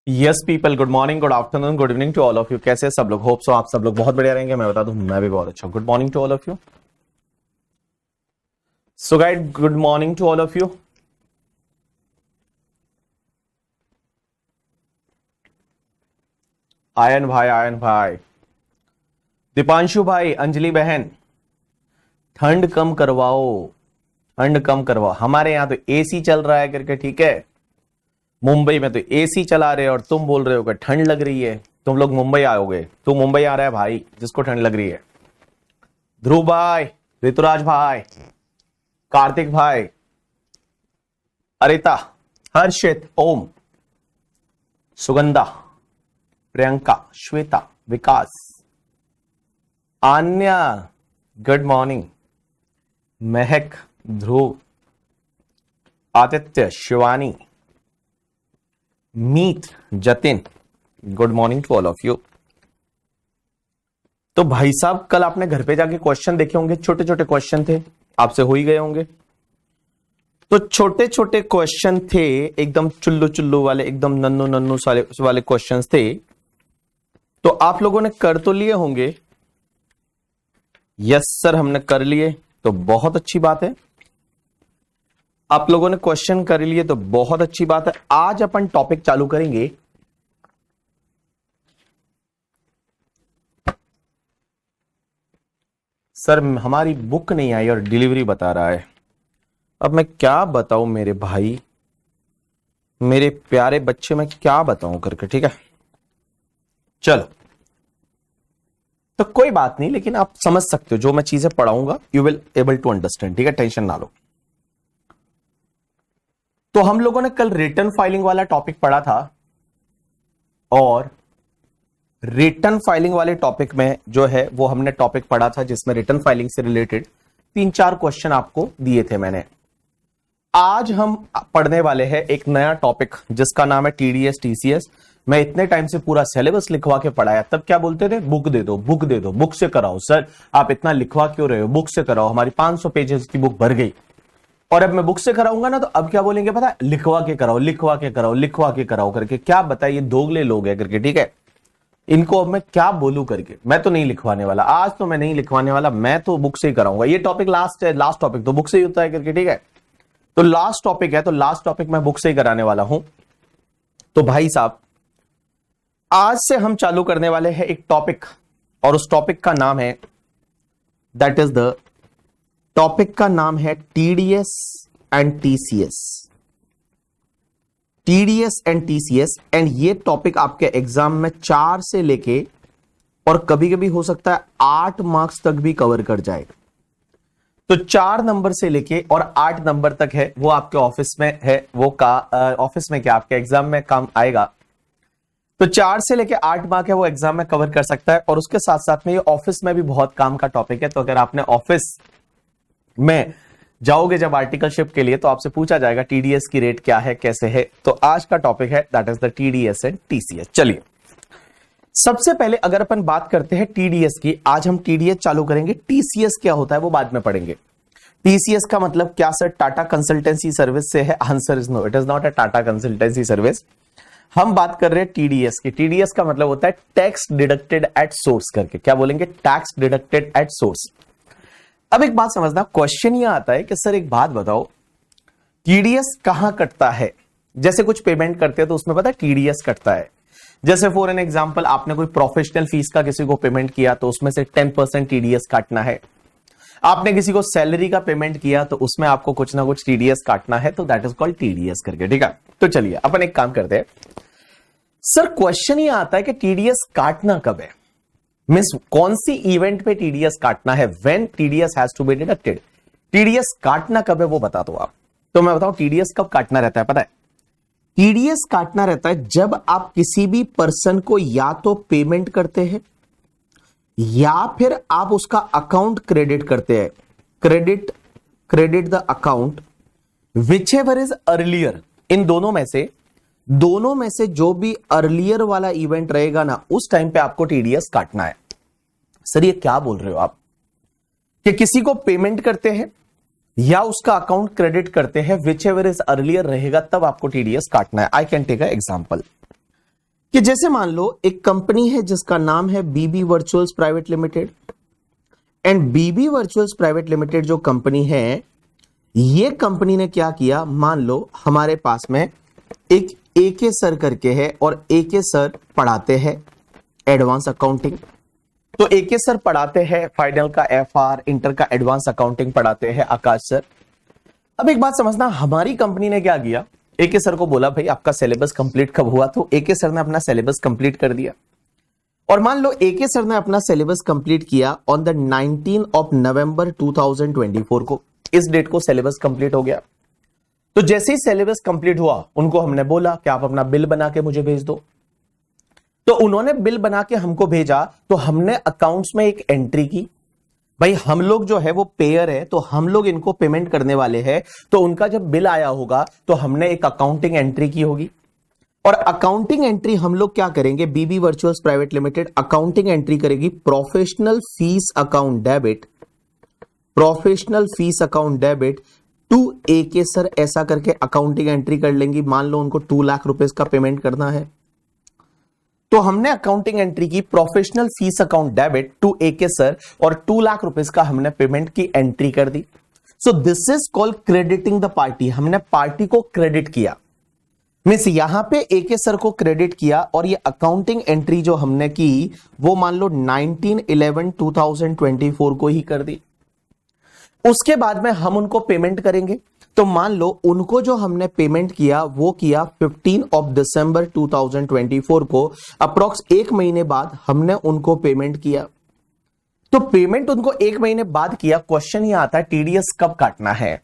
Yes people, good morning, good afternoon, good evening to all of you. कैसे सब लोग? Hope so आप सब लोग बहुत बढ़िया रहेंगे। मैं बता दूं, मैं भी बहुत अच्छा। Good morning to all of you. So guys, good morning to all of you. Ayan भाई, दीपांशु भाई, अंजलि बहन, ठंड कम करवाओ, ठंड कम करवाओ। हमारे यहां तो एसी चल रहा है करके, ठीक है। मुंबई में तो एसी चला रहे और तुम बोल रहे हो कि ठंड लग रही है। तुम लोग मुंबई आओगे, तू मुंबई आ रहा है भाई जिसको ठंड लग रही है। ध्रुव भाई, ऋतुराज भाई, कार्तिक भाई, Arita, Harshit, Om, Sugandha, Priyanka, Shweta, Vikas, Aanya, good morning, Mahak, Dhruv, Aditya, Shivani, Meet, Jatin, good morning to all of you. तो भाई साहब, कल आपने घर पे जाके क्वेश्चन देखे होंगे, छोटे छोटे क्वेश्चन थे, आपसे हो ही गए होंगे। तो छोटे छोटे क्वेश्चन थे, एकदम चुल्लू चुल्लू वाले, एकदम नन्नू नन्नू वाले क्वेश्चन थे। तो आप लोगों ने कर तो लिए होंगे। यस सर, हमने कर लिए, तो बहुत अच्छी बात है। आप लोगों ने क्वेश्चन कर लिए तो बहुत अच्छी बात है। आज अपन टॉपिक चालू करेंगे सर, हमारी बुक नहीं आई और डिलीवरी बता रहा है। अब मैं क्या बताऊं मेरे भाई, मेरे प्यारे बच्चे, मैं क्या बताऊं करके, ठीक है। चलो, तो कोई बात नहीं, लेकिन आप समझ सकते हो जो मैं चीजें पढ़ाऊंगा, you will able to understand, ठीक है। टेंशन ना लो। तो हम लोगों ने कल रिटर्न फाइलिंग वाला टॉपिक पढ़ा था, और रिटर्न फाइलिंग वाले टॉपिक में जो है वो हमने टॉपिक पढ़ा था जिसमें रिटर्न फाइलिंग से रिलेटेड 3-4 क्वेश्चन आपको दिए थे मैंने। आज हम पढ़ने वाले हैं एक नया टॉपिक जिसका नाम है टीडीएस टीसीएस। मैं इतने टाइम से पूरा सिलेबस लिखवा के पढ़ाया, तब क्या बोलते थे, बुक दे दो, बुक दे दो, बुक से कराओ। सर आप इतना लिखवा क्यों रहे हो, बुक से कराओ। हमारी 500 पेजेस की बुक भर गई, और अब मैं बुक से कराऊंगा ना, तो अब क्या बोलेंगे पता है, लिखवा के कराओ, लिखवा के कराओ, लिखवा के कराओ करके। क्या बताइए, दोगले लोग हैं करके, ठीक है। इनको अब मैं क्या बोलूं करके। मैं तो नहीं लिखवाने वाला, आज तो मैं नहीं लिखवाने वाला, मैं तो बुक से ही कराऊंगा। ये टॉपिक लास्ट है, लास्ट टॉपिक तो बुक से ही होता है करके, ठीक है। तो लास्ट टॉपिक है, तो लास्ट टॉपिक मैं बुक से ही कराने वाला हूं। तो भाई साहब, आज से हम चालू करने वाले हैं एक टॉपिक, और उस टॉपिक का नाम है, दैट इज द टॉपिक का नाम है TDS and TCS. TDS and TCS, and ये टॉपिक आपके एग्जाम में 4 से लेके, और कभी कभी हो सकता है 8 मार्क्स तक भी कवर कर जाए। तो 4 नंबर से लेके और 8 नंबर तक है वो आपके ऑफिस में है, वो का ऑफिस में क्या आपके एग्जाम में काम आएगा। तो 4 से लेके 8 मार्क है वो एग्जाम में कवर कर सकता है, और उसके साथ साथ में ये ऑफिस में भी बहुत काम का टॉपिक है। तो अगर आपने ऑफिस में जाओगे जब आर्टिकलशिप के लिए, तो आपसे पूछा जाएगा टीडीएस की रेट क्या है, कैसे है। तो आज का टॉपिक है that is the TDS and TCS. चलिए, सबसे पहले अगर अपन बात करते हैं टीडीएस की, आज हम टीडीएस चालू करेंगे। टीसीएस क्या होता है वो बाद में पढ़ेंगे। टीसीएस का मतलब क्या सर, टाटा कंसल्टेंसी सर्विस से है? Answer is no, it is not a Tata consultancy service. हम बात कर रहे हैं टीडीएस की। टीडीएस का मतलब होता है टैक्स डिडक्टेड एट सोर्स करके। क्या बोलेंगे? Tax deducted at source. अब एक बात समझना, क्वेश्चन यह आता है कि सर एक बात बताओ, टीडीएस कहां कटता है? जैसे कुछ पेमेंट करते हैं तो उसमें पता है टीडीएस कटता है। जैसे फॉर एन एग्जांपल, आपने कोई प्रोफेशनल फीस का किसी को पेमेंट किया तो उसमें से 10% टीडीएस काटना है। आपने किसी को सैलरी का पेमेंट किया तो उसमें आपको कुछ ना कुछ टीडीएस काटना है, तो दैट इज कॉल्ड टीडीएस करके, ठीक है। तो चलिए अपन एक काम करते हैं। सर क्वेश्चन ये आता है कि टीडीएस काटना कब है, मींस कौन सी इवेंट पे टीडीएस काटना है, when TDS has to be deducted. TDS काटना कब है वो बता दो आप। तो मैं बताऊं टीडीएस कब काटना रहता है, पता है? टीडीएस काटना रहता है जब आप किसी भी पर्सन को या तो पेमेंट करते हैं या फिर आप उसका अकाउंट क्रेडिट करते हैं। Credit the account whichever is earlier. इन दोनों में से जो भी अर्लियर वाला इवेंट रहेगा ना, उस टाइम पे आपको टीडीएस काटना है। सर ये क्या बोल रहे हो आप कि किसी को पेमेंट करते हैं या उसका अकाउंट क्रेडिट करते हैं, विच एवर इज अर्लियर रहेगा तब आपको टीडीएस काटना है। I can take a example कि जैसे मान लो एक कंपनी है जिसका नाम है BB virtuals private limited, and BB virtuals private limited जो कंपनी है, ये कंपनी ने क्या किया, मान लो हमारे पास में एक एके सर करके है और एके सर पढ़ाते हैं एडवांस अकाउंटिंग। तो एके सर पढ़ाते हैं फाइनल का एफआर, इंटर का एडवांस अकाउंटिंग पढ़ाते हैं आकाश सर। अब एक बात समझना, हमारी कंपनी ने क्या किया, एके सर को बोला भाई आपका सिलेबस कंप्लीट कब हुआ, तो एके सर ने अपना सिलेबस कंप्लीट कर दिया। और मान लो एके सर ने अपना सिलेबस कंप्लीट किया ऑन द 19 ऑफ नवंबर 2024 को, इस डेट को सिलेबस कंप्लीट हो गया। तो जैसे ही सिलेबस कंप्लीट हुआ, उनको हमने बोला कि आप अपना बिल बना के मुझे भेज दो। तो उन्होंने बिल बना के हमको भेजा, तो हमने अकाउंट्स में एक एंट्री की, भाई हम लोग जो है वो पेयर है, तो हम लोग इनको पेमेंट करने वाले हैं। तो उनका जब बिल आया होगा तो हमने एक अकाउंटिंग एंट्री की होगी, और अकाउंटिंग एंट्री हम लोग क्या करेंगे, BB virtuals private limited accounting entry करेगी professional fees account debit to AK sir, ऐसा करके अकाउंटिंग एंट्री कर लेंगी। मान लो उनको 2 लाख रुपए का पेमेंट करना है, तो हमने अकाउंटिंग एंट्री की professional fees account debit to AK sir, और 2 लाख रुपए का हमने पेमेंट की एंट्री कर दी। So this is called crediting the party. हमने पार्टी को क्रेडिट किया, मींस यहां पे एके सर को क्रेडिट किया, और ये अकाउंटिंग एंट्री जो हमने की वो मान लो 19/11/2024 को ही कर दी। उसके बाद में हम उनको पेमेंट करेंगे, तो मान लो उनको जो हमने पेमेंट किया वो किया 15 ऑफ दिसंबर 2024 को, अप्रॉक्स 1 महीने बाद हमने उनको पेमेंट किया। तो पेमेंट उनको 1 महीने बाद किया। क्वेश्चन ये आता है टीडीएस कब काटना है।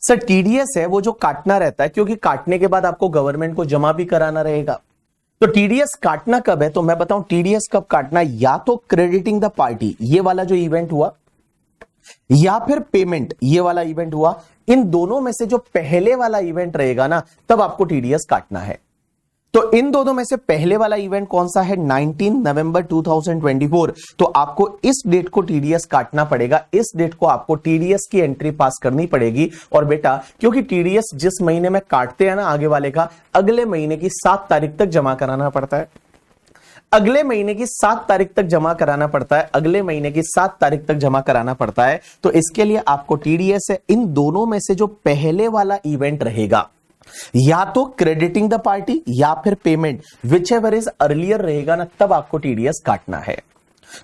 सर टीडीएस है वो जो काटना रहता है, क्योंकि काटने के बाद आपको गवर्नमेंट को जमा भी कराना रहेगा। तो टीडीएस काटना कब है, तो मैं बताऊं टीडीएस कब काटना, या तो क्रेडिटिंग द पार्टी, ये वाला जो इवेंट हुआ, या फिर पेमेंट, ये वाला इवेंट हुआ। इन दोनों में से जो पहले वाला इवेंट रहेगा ना, तब आपको टीडीएस काटना है। तो इन दोनों में से पहले वाला इवेंट कौन सा है, 19 नवंबर 2024। तो आपको इस डेट को टीडीएस काटना पड़ेगा, इस डेट को आपको टीडीएस की एंट्री पास करनी पड़ेगी। और बेटा क्योंकि टीडीएस जिस महीने में काटते हैं ना आगे वाले का, अगले महीने की 7 तारीख तक जमा कराना पड़ता है, अगले महीने की 7 तारीख तक जमा कराना पड़ता है, अगले महीने की 7 तारीख तक जमा कराना पड़ता है। तो इसके लिए आपको टीडीएस है, इन दोनों में से जो पहले वाला इवेंट रहेगा, या तो क्रेडिटिंग द पार्टी या फिर payment, which ever is earlier रहेगा ना, तब आपको टीडीएस काटना है।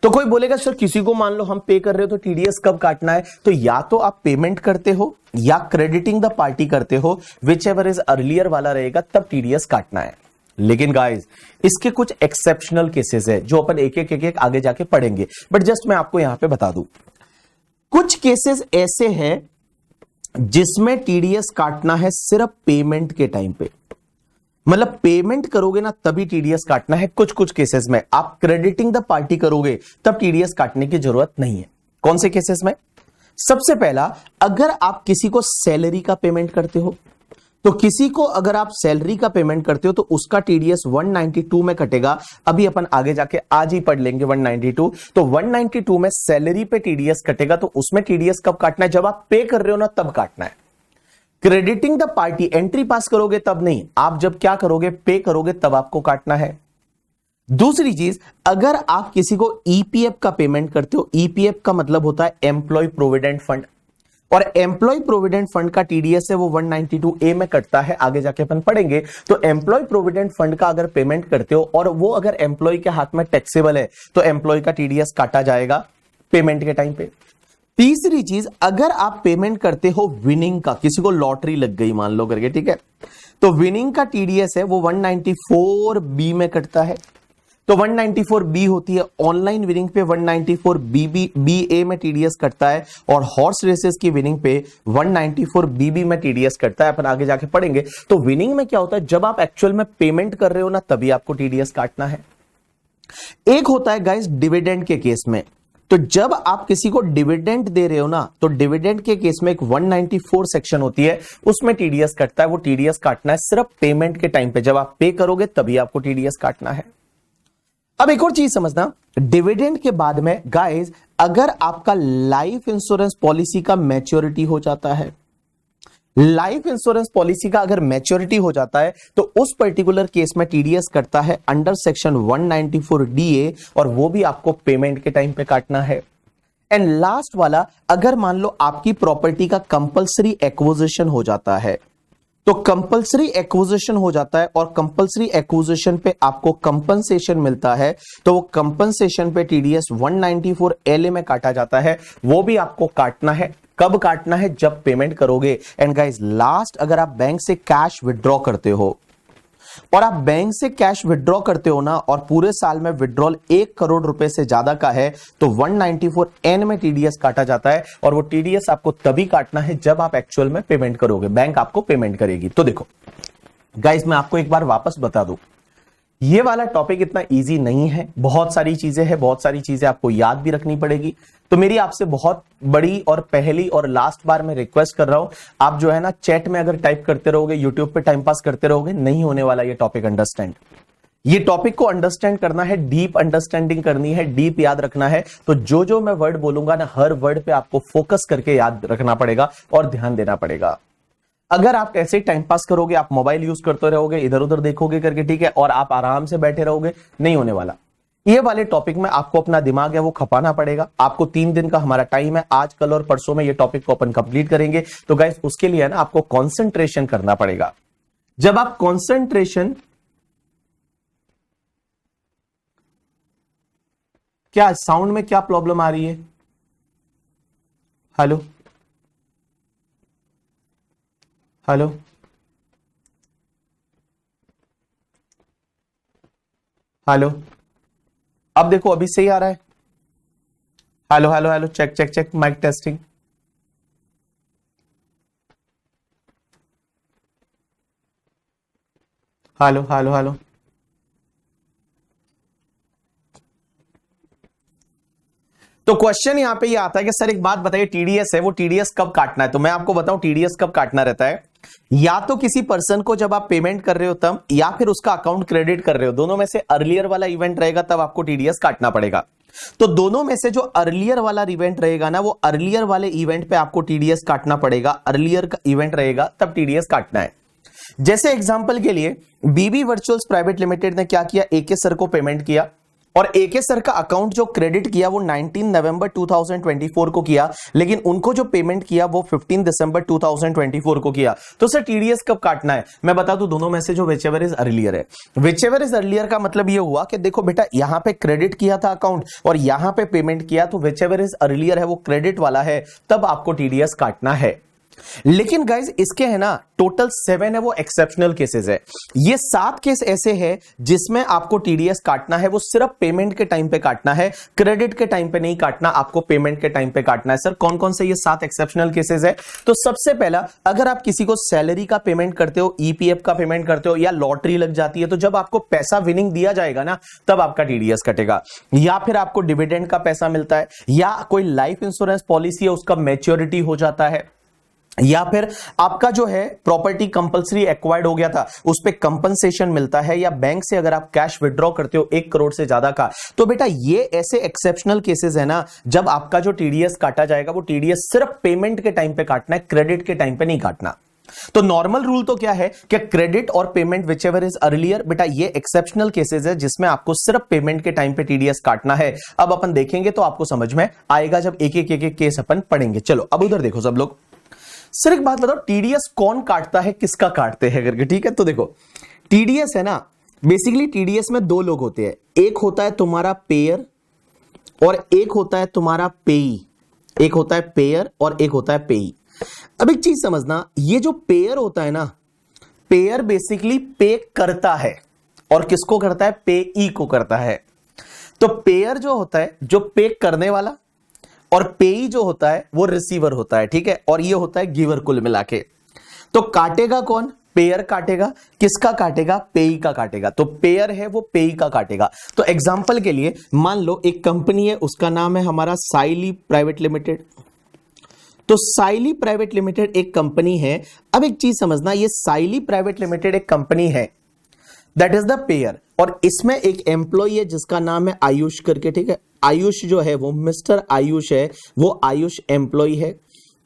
तो कोई बोलेगा सर किसी को मान लो हम पे कर रहे हो तो टीडीएस कब काटना है, तो या तो आप पेमेंट करते हो या क्रेडिटिंग द पार्टी करते हो, विच एवर इज अर्लियर वाला रहेगा तब टीडीएस काटना है। लेकिन गाइस इसके कुछ एक्सेप्शनल केसेस है जो अपन एक एक आगे जाके पढ़ेंगे, बट जस्ट मैं आपको यहां पे बता दूं, कुछ केसेस ऐसे हैं जिसमें टीडीएस काटना है सिर्फ पेमेंट के टाइम पे, मतलब पेमेंट करोगे ना तभी टीडीएस काटना है। कुछ कुछ केसेस में आप क्रेडिटिंग द पार्टी करोगे तब टीडीएस काटने की जरूरत नहीं है। कौन से केसेस में, सबसे पहला, अगर आप किसी को सैलरी का पेमेंट करते हो, तो किसी को अगर आप सैलरी का पेमेंट करते हो तो उसका टीडीएस 192 में कटेगा। अभी अपन आगे जाके आज ही पढ़ लेंगे 192। तो 192 में सैलरी पे टीडीएस कटेगा, तो उसमें टीडीएस कब काटना है, जब आप पे कर रहे हो ना तब काटना है। क्रेडिटिंग द पार्टी, एंट्री पास करोगे तब नहीं, आप जब क्या करोगे, पे करोगे तब आपको काटना है। दूसरी चीज, अगर आप किसी को ईपीएफ का पेमेंट करते हो, ईपीएफ का मतलब होता है एम्प्लॉय प्रोविडेंट फंड, और एम्प्लॉय प्रोविडेंट फंड का टीडीएस है वो 192A में कटता है, आगे जाके अपन पढ़ेंगे। तो एम्प्लॉय प्रोविडेंट फंड का अगर पेमेंट करते हो और वो अगर एम्प्लॉय के हाथ में टैक्सेबल है तो एम्प्लॉय का टीडीएस काटा जाएगा पेमेंट के टाइम पे। तीसरी चीज, अगर आप पेमेंट करते हो विनिंग का, किसी को लॉटरी लग गई मान लो करके, ठीक है, तो विनिंग का टीडीएस है वो 194B में कटता है। तो 194 बी होती है। ऑनलाइन विनिंग पे 194 बी ए में टीडीएस कटता है और हॉर्स रेसेस की विनिंग पे 194 बी में टीडीएस कटता है। अपन आगे जाके पढ़ेंगे। तो विनिंग में क्या होता है, जब आप एक्चुअल में पेमेंट कर रहे हो ना, तभी आपको टीडीएस काटना है। एक होता है गाइस डिविडेंड के केस में, तो जब आप किसी को डिविडेंड दे रहे हो ना, तो डिविडेंड के केस में एक 194 सेक्शन होती है, उसमें टीडीएस कटता है। वो टीडीएस काटना है सिर्फ पेमेंट के टाइम पे, जब आप पे करोगे तभी आपको टीडीएस काटना है। अब एक और चीज समझना, डिविडेंड के बाद में गाइस अगर आपका लाइफ इंश्योरेंस पॉलिसी का मैच्योरिटी हो जाता है, लाइफ इंश्योरेंस पॉलिसी का अगर मैच्योरिटी हो जाता है, तो उस पर्टिकुलर केस में टीडीएस करता है अंडर सेक्शन 194 डीए, और वो भी आपको पेमेंट के टाइम पे काटना है। एंड लास्ट वाला, अगर मान लो आपकी प्रॉपर्टी का कंपलसरी एक्विजिशन हो जाता है, तो कंपलसरी एक्विजिशन हो जाता है और कंपलसरी एक्विजिशन पे आपको कंपनसेशन मिलता है, तो वो कंपनसेशन पे टीडीएस 194 एलए में काटा जाता है। वो भी आपको काटना है। कब काटना है, जब पेमेंट करोगे। एंड गाइस लास्ट, अगर आप बैंक से कैश विड्रॉ करते हो और आप बैंक से कैश विड्रॉ करते हो ना, और पूरे साल में विड्रॉल 1 करोड़ रुपए से ज्यादा का है, तो 194 एन में टीडीएस काटा जाता है। और वो टीडीएस आपको तभी काटना है जब आप एक्चुअल में पेमेंट करोगे, बैंक आपको पेमेंट करेगी। तो देखो गाइस, मैं आपको एक बार वापस बता दूं, ये वाला टॉपिक इतना इजी नहीं है, बहुत सारी चीजें हैं, बहुत सारी चीजें आपको याद भी रखनी पड़ेगी। तो मेरी आपसे बहुत बड़ी और पहली और लास्ट बार मैं रिक्वेस्ट कर रहा हूं, आप जो है ना चैट में अगर टाइप करते रहोगे, यूट्यूब पे टाइम पास करते रहोगे, नहीं होने वाला ये टॉपिक अंडरस्टैंड। ये टॉपिक को अंडरस्टैंड करना है, डीप अंडरस्टैंडिंग करनी है, डीप याद रखना है। तो जो जो मैं वर्ड बोलूंगा ना, हर वर्ड पे आपको फोकस करके याद रखना पड़ेगा और ध्यान देना पड़ेगा। अगर आप ऐसे टाइम पास करोगे, आप मोबाइल यूज करते रहोगे, इधर उधर देखोगे करके, ठीक है, और आप आराम से बैठे रहोगे, नहीं होने वाला। ये वाले टॉपिक में आपको अपना दिमाग है वो खपाना पड़ेगा। आपको 3 दिन का हमारा टाइम है, आज कल और परसों में ये टॉपिक को अपन कंप्लीट करेंगे। तो गाइस उसके लिए है ना आपको कंसंट्रेशन करना पड़ेगा। जब आप कंसंट्रेशन, क्या साउंड में क्या प्रॉब्लम आ रही है? हेलो हेलो हेलो, अब देखो अभी सही आ रहा है। Hello hello hello, check check check, mic testing. Hello hello hello, तो क्वेश्चन यहां पे ये आता है कि सर एक बात बताइए, टीडीएस है वो टीडीएस कब काटना है? तो मैं आपको बताऊं टीडीएस कब काटना रहता है। या तो किसी पर्सन को जब आप पेमेंट कर रहे हो तब, या फिर उसका अकाउंट क्रेडिट कर रहे हो, दोनों में से अर्लियर वाला इवेंट रहेगा तब आपको टीडीएस काटना पड़ेगा। तो दोनों में से जो अर्लियर वाला इवेंट रहेगा ना, वो अर्लियर वाले इवेंट पे आपको टीडीएस काटना पड़ेगा। अर्लियर का इवेंट रहेगा तब टीडीएस काटना है। जैसे एग्जांपल के लिए बीबी वर्चुअल्स प्राइवेट लिमिटेड ने क्या किया, एके सर को पेमेंट किया, और एके सर का अकाउंट जो क्रेडिट किया वो 19 नवंबर 2024 को किया, लेकिन उनको जो पेमेंट किया वो 15 दिसंबर 2024 को किया। तो सर टीडीएस कब काटना है? मैं बता दूं, दोनों में से जो व्हिचएवर इज अर्लियर है। व्हिचएवर इज अर्लियर का मतलब ये हुआ कि देखो बेटा, यहां पे क्रेडिट किया था अकाउंट और यहां पे पेमेंट किया, तो व्हिचएवर इज अर्लियर है, वो क्रेडिट वाला है, तब आपको टीडीएस काटना है। लेकिन गाइज इसके है ना टोटल 7 है, वो एक्सेप्शनल केसेस है। ये 7 केस ऐसे हैं जिसमें आपको टीडीएस काटना है, वो सिर्फ पेमेंट के टाइम पे काटना है, क्रेडिट के टाइम पे नहीं काटना, आपको पेमेंट के टाइम पे काटना है। सर कौन कौन से ये 7 एक्सेप्शनल केसेस है? तो सबसे पहला, अगर आप किसी को सैलरी का पेमेंट करते हो, ईपीएफ का पेमेंट करते हो, या लॉटरी लग जाती है, तो जब आपको पैसा विनिंग दिया जाएगा ना, तब आपका टीडीएस कटेगा। या फिर आपको डिविडेंड का पैसा मिलता है, या कोई लाइफ इंश्योरेंस पॉलिसी है उसका मैच्योरिटी हो जाता है, या फिर आपका जो है प्रॉपर्टी कंपलसरी एक्वायर्ड हो गया था, उस पे कंपनसेशन मिलता है, या बैंक से अगर आप कैश विड्रॉ करते हो 1 करोड़ से ज्यादा का, तो बेटा ये ऐसे एक्सेप्शनल केसेस है ना, जब आपका जो टीडीएस काटा जाएगा वो टीडीएस सिर्फ पेमेंट के टाइम पे काटना है, क्रेडिट के टाइम पे नहीं काटना। तो नॉर्मल रूल तो क्या है कि क्रेडिट और पेमेंट विचएवर इज अर्लियर, बेटा ये एक्सेप्शनल केसेस है जिसमें आपको सिर्फ पेमेंट के टाइम पे टीडीएस काटना है। अब अपन देखेंगे तो आपको समझ में आएगा जब एक एक केस अपन पढ़ेंगे। चलो अब उधर देखो सब लोग। सर एक बात बताओ, टीडीएस कौन काटता है, किसका काटते हैं करके, ठीक है? तो देखो टीडीएस है ना, बेसिकली टीडीएस में 2 लोग होते हैं, एक होता है तुम्हारा पेयर और एक होता है तुम्हारा पेई। एक होता है पेयर और एक होता है पेई। अब एक चीज समझना, ये जो पेयर होता है ना, पेयर बेसिकली पे करता है और किसको करता है? पेई को करता है। तो पेयर जो होता है, जो पे करने वाला, और पेई जो होता है वो रिसीवर होता है, ठीक है, और ये होता है गिवर कुल मिला के। तो काटेगा कौन? पेयर काटेगा। किसका काटेगा? पेई का काटेगा। तो पेयर है वो पेई का काटेगा। तो एग्जांपल के लिए मान लो एक कंपनी है, उसका नाम है हमारा साइली प्राइवेट लिमिटेड। तो साइली प्राइवेट लिमिटेड एक कंपनी है। अब एक चीज समझना, ये साइली प्राइवेट लिमिटेड एक कंपनी है, दैट इज द पेयर, और इसमें एक एम्प्लॉय है जिसका नाम है आयुष करके, ठीक है। आयुष जो है वो मिस्टर आयुष है, वो आयुष एम्प्लॉय है।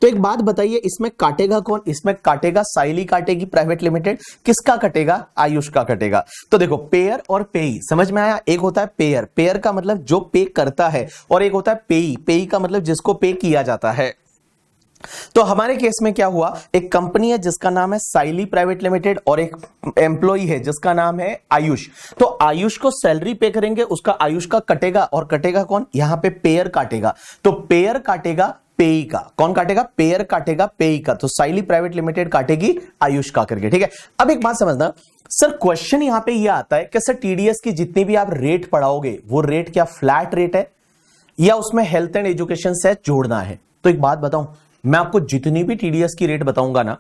तो एक बात बताइए, इसमें काटेगा कौन? इसमें काटेगा साइली काटेगी प्राइवेट लिमिटेड। किसका कटेगा? आयुष का कटेगा। तो देखो पेयर और पेई समझ में आया। एक होता है पेयर, पेयर का मतलब जो पे करता है, और एक होता है पेई, पेई का मतलब जिसको पे किया जाता है। तो हमारे केस में क्या हुआ, एक कंपनी है जिसका नाम है साइली प्राइवेट लिमिटेड और एक एम्प्लॉय है जिसका नाम है आयुष। तो आयुष को सैलरी पे करेंगे, उसका आयुष का कटेगा, और कटेगा कौन? यहां पे पेयर काटेगा। तो पेयर काटेगा पेई का। कौन काटेगा? पेयर काटेगा पेई का। तो साइली प्राइवेट लिमिटेड काटेगी आयुष का करके, ठीक है। अब एक बात समझना सर, क्वेश्चन यहां पे यह आता है कि सर टीडीएस की जितनी भी आप रेट पढ़ाओगे वो रेट क्या फ्लैट रेट है या उसमें हेल्थ एंड एजुकेशन से जोड़ना है? तो एक बात बताऊं, मैं आपको जितनी भी टीडीएस की रेट बताऊंगा ना,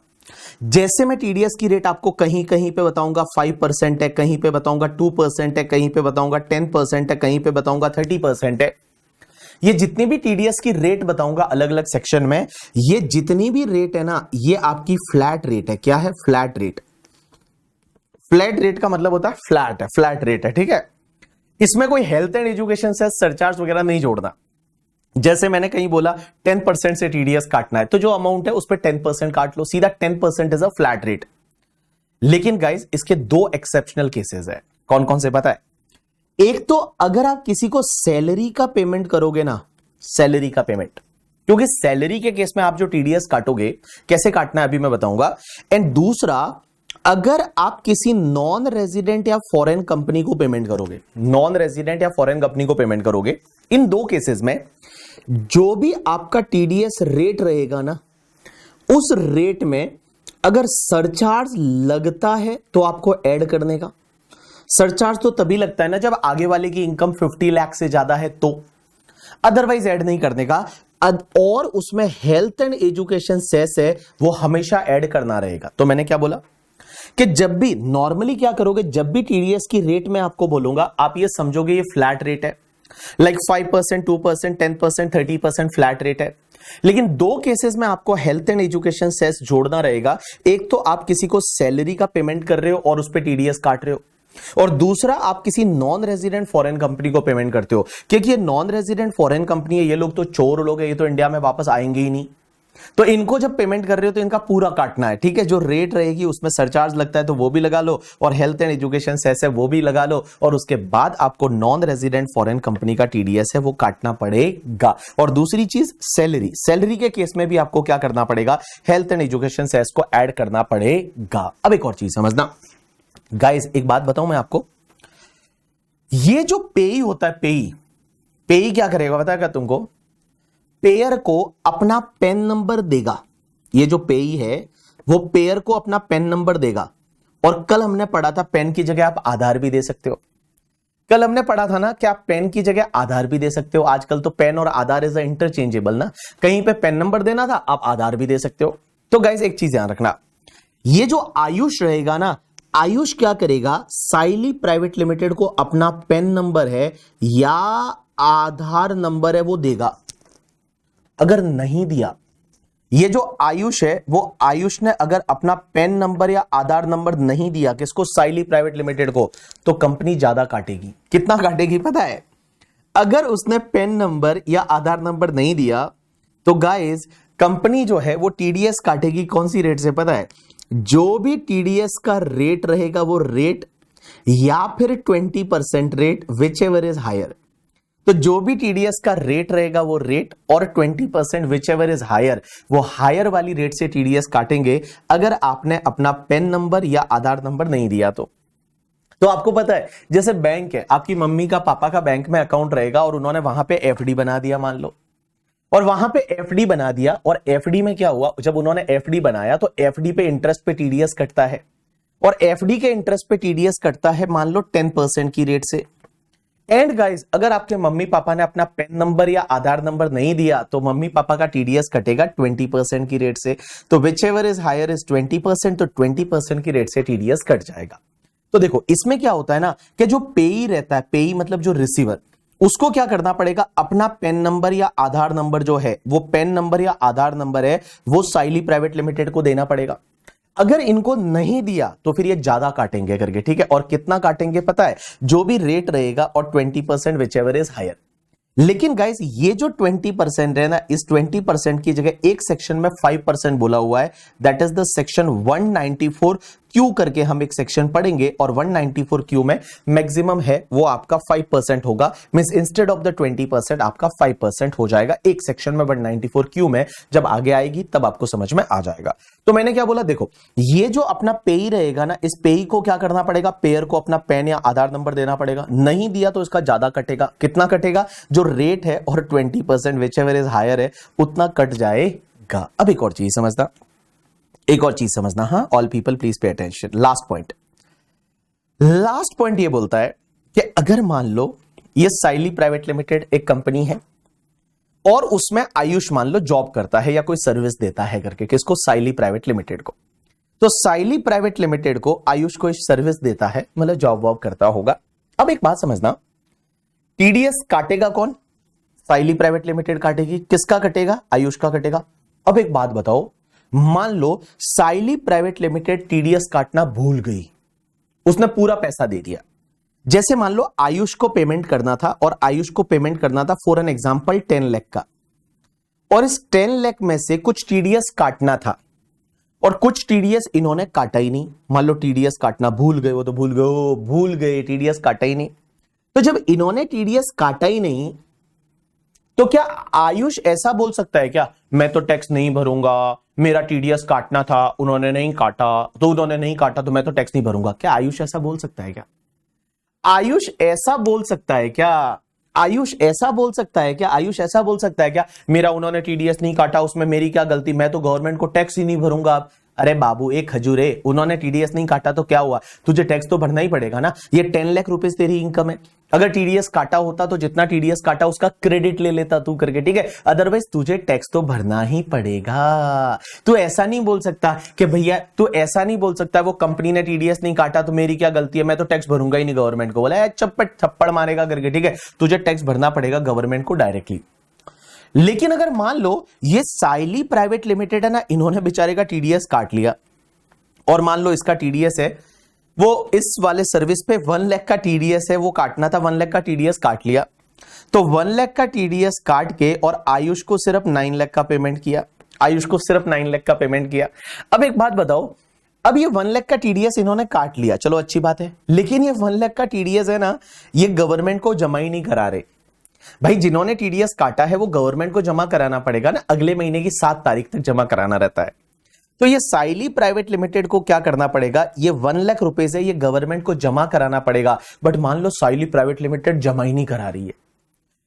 जैसे मैं टीडीएस की रेट आपको कहीं कहीं पे बताऊंगा 5% है, कहीं पे बताऊंगा 2% है, कहीं पे बताऊंगा 10% है, कहीं पे बताऊंगा 30% है। ये जितनी भी टीडीएस की रेट बताऊंगा अलग अलग सेक्शन में, ये जितनी भी रेट है ना, ये आपकी फ्लैट रेट है। क्या है? Flat rate. फ्लैट रेट का मतलब होता है फ्लैट है, फ्लैट रेट है, ठीक है। इसमें कोई हेल्थ एंड एजुकेशन से सरचार्ज वगैरह नहीं जोड़ना। जैसे मैंने कहीं बोला 10% से टीडीएस काटना है, तो जो अमाउंट है उस पर 10% काट लो, सीधा 10% इज अ फ्लैट रेट। लेकिन गाइस इसके दो एक्सेप्शनल केसेस है। कौन कौन से पता है? एक तो अगर आप किसी को सैलरी का पेमेंट करोगे ना, सैलरी का पेमेंट, क्योंकि सैलरी के केस में आप जो टीडीएस काटोगे, कैसे काटना है अभी मैं बताऊंगा। एंड दूसरा, अगर आप किसी नॉन रेजिडेंट या फॉरेन कंपनी को पेमेंट करोगे, नॉन रेजिडेंट या फॉरेन कंपनी को पेमेंट करोगे, इन दो केसेस में जो भी आपका टीडीएस रेट रहेगा ना, उस रेट में अगर सरचार्ज लगता है तो आपको ऐड करने का। सरचार्ज तो तभी लगता है ना जब आगे वाले की इनकम 50 लाख से ज्यादा है, तो अदरवाइज ऐड नहीं करने का। और उसमें हेल्थ एंड एजुकेशन सेस है वो हमेशा ऐड करना रहेगा। तो मैंने क्या बोला कि जब भी नॉर्मली क्या करोगे, जब भी टीडीएस की रेट में आपको बोलूंगा, आप ये समझोगे ये फ्लैट रेट है, लाइक 5%, 2%, 10%, 30% फ्लैट रेट है। लेकिन दो केसेस में आपको हेल्थ एंड एजुकेशन सेस जोड़ना रहेगा। एक तो आप किसी को सैलरी का पेमेंट कर रहे हो और उस पर टीडीएस काट रहे हो, और दूसरा आप किसी नॉन रेजिडेंट फॉरेन कंपनी को पेमेंट करते हो, क्योंकि ये नॉन रेजिडेंट फॉरेन कंपनी है, ये लोग तो चोर लोग हैं, ये तो इंडिया में वापस आएंगे ही नहीं। तो इनको जब पेमेंट कर रहे हो तो इनका पूरा काटना है, ठीक है। जो रेट रहेगी उसमें सरचार्ज लगता है तो वो भी लगा लो, और हेल्थ एंड एजुकेशन सेस है वो भी लगा लो, और उसके बाद आपको नॉन रेजिडेंट फॉरेन कंपनी का टीडीएस है वो काटना पड़ेगा। और दूसरी चीज सैलरी, सैलरी के केस में भी आपको क्या करना पड़ेगा, हेल्थ एंड एजुकेशन सेस को ऐड करना पड़ेगा। अब एक और चीज समझना गाइस, एक बात बताऊं मैं आपको, ये जो पेई होता है, पेई, पेई क्या करेगा पता है तुमको? पेयर को अपना पेन नंबर देगा। ये जो पेई है वो पेयर को अपना पेन नंबर देगा। और कल हमने पढ़ा था पेन की जगह आप आधार भी दे सकते हो। कल हमने पढ़ा था ना कि आप पेन की जगह आधार भी दे सकते हो। आजकल तो पेन और आधार इज इंटरचेंजेबल ना, कहीं पे पेन नंबर देना था आप आधार भी दे सकते हो। तो गाइस एक चीज ध्यान रखना, ये जो आयुष रहेगा ना, आयुष क्या करेगा, साइली प्राइवेट लिमिटेड को अपना पेन नंबर है या आधार नंबर है वो देगा। अगर नहीं दिया, ये जो आयुष है वो आयुष ने अगर अपना पेन नंबर या आधार नंबर नहीं दिया किसको, साइली प्राइवेट लिमिटेड को, तो कंपनी ज्यादा काटेगी। कितना काटेगी पता है? अगर उसने पेन नंबर या आधार नंबर नहीं दिया तो गाइस कंपनी जो है वो टीडीएस काटेगी। कौन सी रेट से पता है? जो भी टीडीएस का रेट रहेगा वो रेट, या फिर 20% rate, whichever is higher. तो जो भी टीडीएस का रेट रहेगा वो रेट, और 20% विच एवर इज हायर, वो हायर वाली रेट से टीडीएस काटेंगे अगर आपने अपना पेन नंबर या आधार नंबर नहीं दिया तो आपको पता है, जैसे बैंक है, आपकी मम्मी का पापा का बैंक में अकाउंट रहेगा और उन्होंने वहां पे एफडी बना दिया मान लो, और वहां पे एफडी बना दिया, और एफडी में क्या हुआ, जब उन्होंने एफडी बनाया तो एफडी पे इंटरेस्ट पे टीडीएस कटता है। और एफडी के इंटरेस्ट पे टीडीएस कटता है मान लो 10% की रेट से। एंड गाइस, अगर आपके मम्मी पापा ने अपना पैन नंबर या आधार नंबर नहीं दिया तो मम्मी पापा का टीडीएस कटेगा 20% की रेट से। तो whichever is higher is 20%, तो 20% की रेट से टीडीएस कट जाएगा। तो देखो इसमें क्या होता है ना कि जो पेई रहता है, पेई मतलब जो रिसीवर, उसको क्या करना पड़ेगा, अपना पैन नंबर या आधार नंबर जो है, वो पैन नंबर या आधार नंबर है वो साइली प्राइवेट लिमिटेड को देना पड़ेगा। अगर इनको नहीं दिया तो फिर ये ज्यादा काटेंगे करके, ठीक है। और कितना काटेंगे पता है, जो भी रेट रहेगा और 20% विच एवर इज हायर। लेकिन गाइस ये जो 20% है ना, इस 20% की जगह एक सेक्शन में 5% बोला हुआ है, that is the section 194 Q करके हम एक सेक्शन पढ़ेंगे, और 194 क्यू में मैक्सिमम है वो आपका 5% होगा। मींस इंस्टेड ऑफ द 20% आपका 5% हो जाएगा एक सेक्शन में 194 क्यू में। जब आगे आएगी तब आपको समझ में आ जाएगा। तो मैंने क्या बोला, देखो ये जो अपना पेई रहेगा ना, इस पेई को क्या करना पड़ेगा, पेयर को अपना पैन या आधार नंबर देना पड़ेगा। नहीं दिया तो इसका ज्यादा कटेगा। कितना कटेगा, जो रेट है और 20% विच एवर इज हायर है उतना कट जाएगा। अब एक और चीज समझना, एक और चीज समझना, हाँ, all people please pay attention. Last point ये बोलता है कि अगर मान लो ये साइली प्राइवेट लिमिटेड एक कंपनी है और उसमें आयुष मान लो जॉब करता है या कोई सर्विस देता है करके, किसको, साइली प्राइवेट लिमिटेड को। तो साइली प्राइवेट लिमिटेड को आयुष को सर्विस देता है, मतलब जॉब वॉब करता होगा। अब एक बात समझना, टीडीएस काटेगा कौन, साइली प्राइवेट लिमिटेड काटेगी। किसका कटेगा, आयुष का कटेगा। अब एक बात बताओ, मान लो साइली प्राइवेट लिमिटेड टीडीएस काटना भूल गई, उसने पूरा पैसा दे दिया। जैसे मान लो आयुष को पेमेंट करना था, और आयुष को पेमेंट करना था फॉर एन एग्जांपल 10 लाख का, और इस 10 लाख में से कुछ टीडीएस काटना था और कुछ टीडीएस इन्होंने काटा ही नहीं। मान लो टीडीएस काटना भूल गए, वो तो भूल गए, टीडीएस काटा ही नहीं। तो जब इन्होंने टीडीएस काटा ही नहीं, तो क्या आयुष ऐसा बोल सकता है क्या, मैं तो टैक्स नहीं भरूंगा, मेरा टीडीएस काटना था, उन्होंने नहीं काटा, तो मैं तो टैक्स नहीं भरूंगा? क्या आयुष ऐसा बोल सकता है क्या? आयुष ऐसा बोल सकता है क्या? आयुष ऐसा बोल सकता है क्या? आयुष ऐसा बोल सकता है क्या, मेरा उन्होंने टीडीएस नहीं काटा, उसमें मेरी क्या गलती, मैं तो गवर्नमेंट को टैक्स ही नहीं भरूंगा? अरे बाबू एक खजूरे, उन्होंने टीडीएस नहीं काटा तो क्या हुआ, तुझे टैक्स तो भरना ही पड़ेगा ना। ये 10 लाख रुपीस तेरी इनकम है, अगर टीडीएस काटा होता तो जितना टीडीएस काटा उसका क्रेडिट ले लेता तू करके, ठीक है। अदरवाइज तुझे टैक्स तो भरना ही पड़ेगा। तू ऐसा नहीं बोल सकता कि भैया, तू ऐसा नहीं बोल सकता वो कंपनी ने टीडीएस नहीं काटा तो मेरी क्या गलती है, मैं तो टैक्स भरूंगा ही नहीं गवर्नमेंट को। बोला चप्पट थप्पड़ मारेगा करके, ठीक है। तुझे टैक्स भरना पड़ेगा गवर्नमेंट को डायरेक्टली। लेकिन अगर मान लो ये साइली प्राइवेट लिमिटेड है ना, इन्होंने बेचारे का टीडीएस काट लिया, और मान लो इसका टीडीएस है वो इस वाले सर्विस पे 1 लाख का टीडीएस है, वो काटना था, 1 लाख का टीडीएस काट लिया। तो 1 लाख का टीडीएस काट के और आयुष को सिर्फ 9 लाख का पेमेंट किया, आयुष को सिर्फ 9 लाख का पेमेंट किया। अब एक बात बताओ, अब ये 1 लाख का टीडीएस इन्होंने काट लिया, चलो अच्छी बात है, लेकिन ये 1 लाख का टीडीएस है ना, ये गवर्नमेंट को जमा ही नहीं करा रहे। भाई जिन्होंने टीडीएस काटा है वो गवर्नमेंट को जमा कराना पड़ेगा ना, अगले महीने की 7 तारीख तक जमा कराना रहता है। तो ये साइली प्राइवेट लिमिटेड को क्या करना पड़ेगा, ये 1 लाख रुपए से ये गवर्नमेंट को जमा कराना पड़ेगा। बट मान लो साइली प्राइवेट लिमिटेड जमा ही नहीं करा रही है,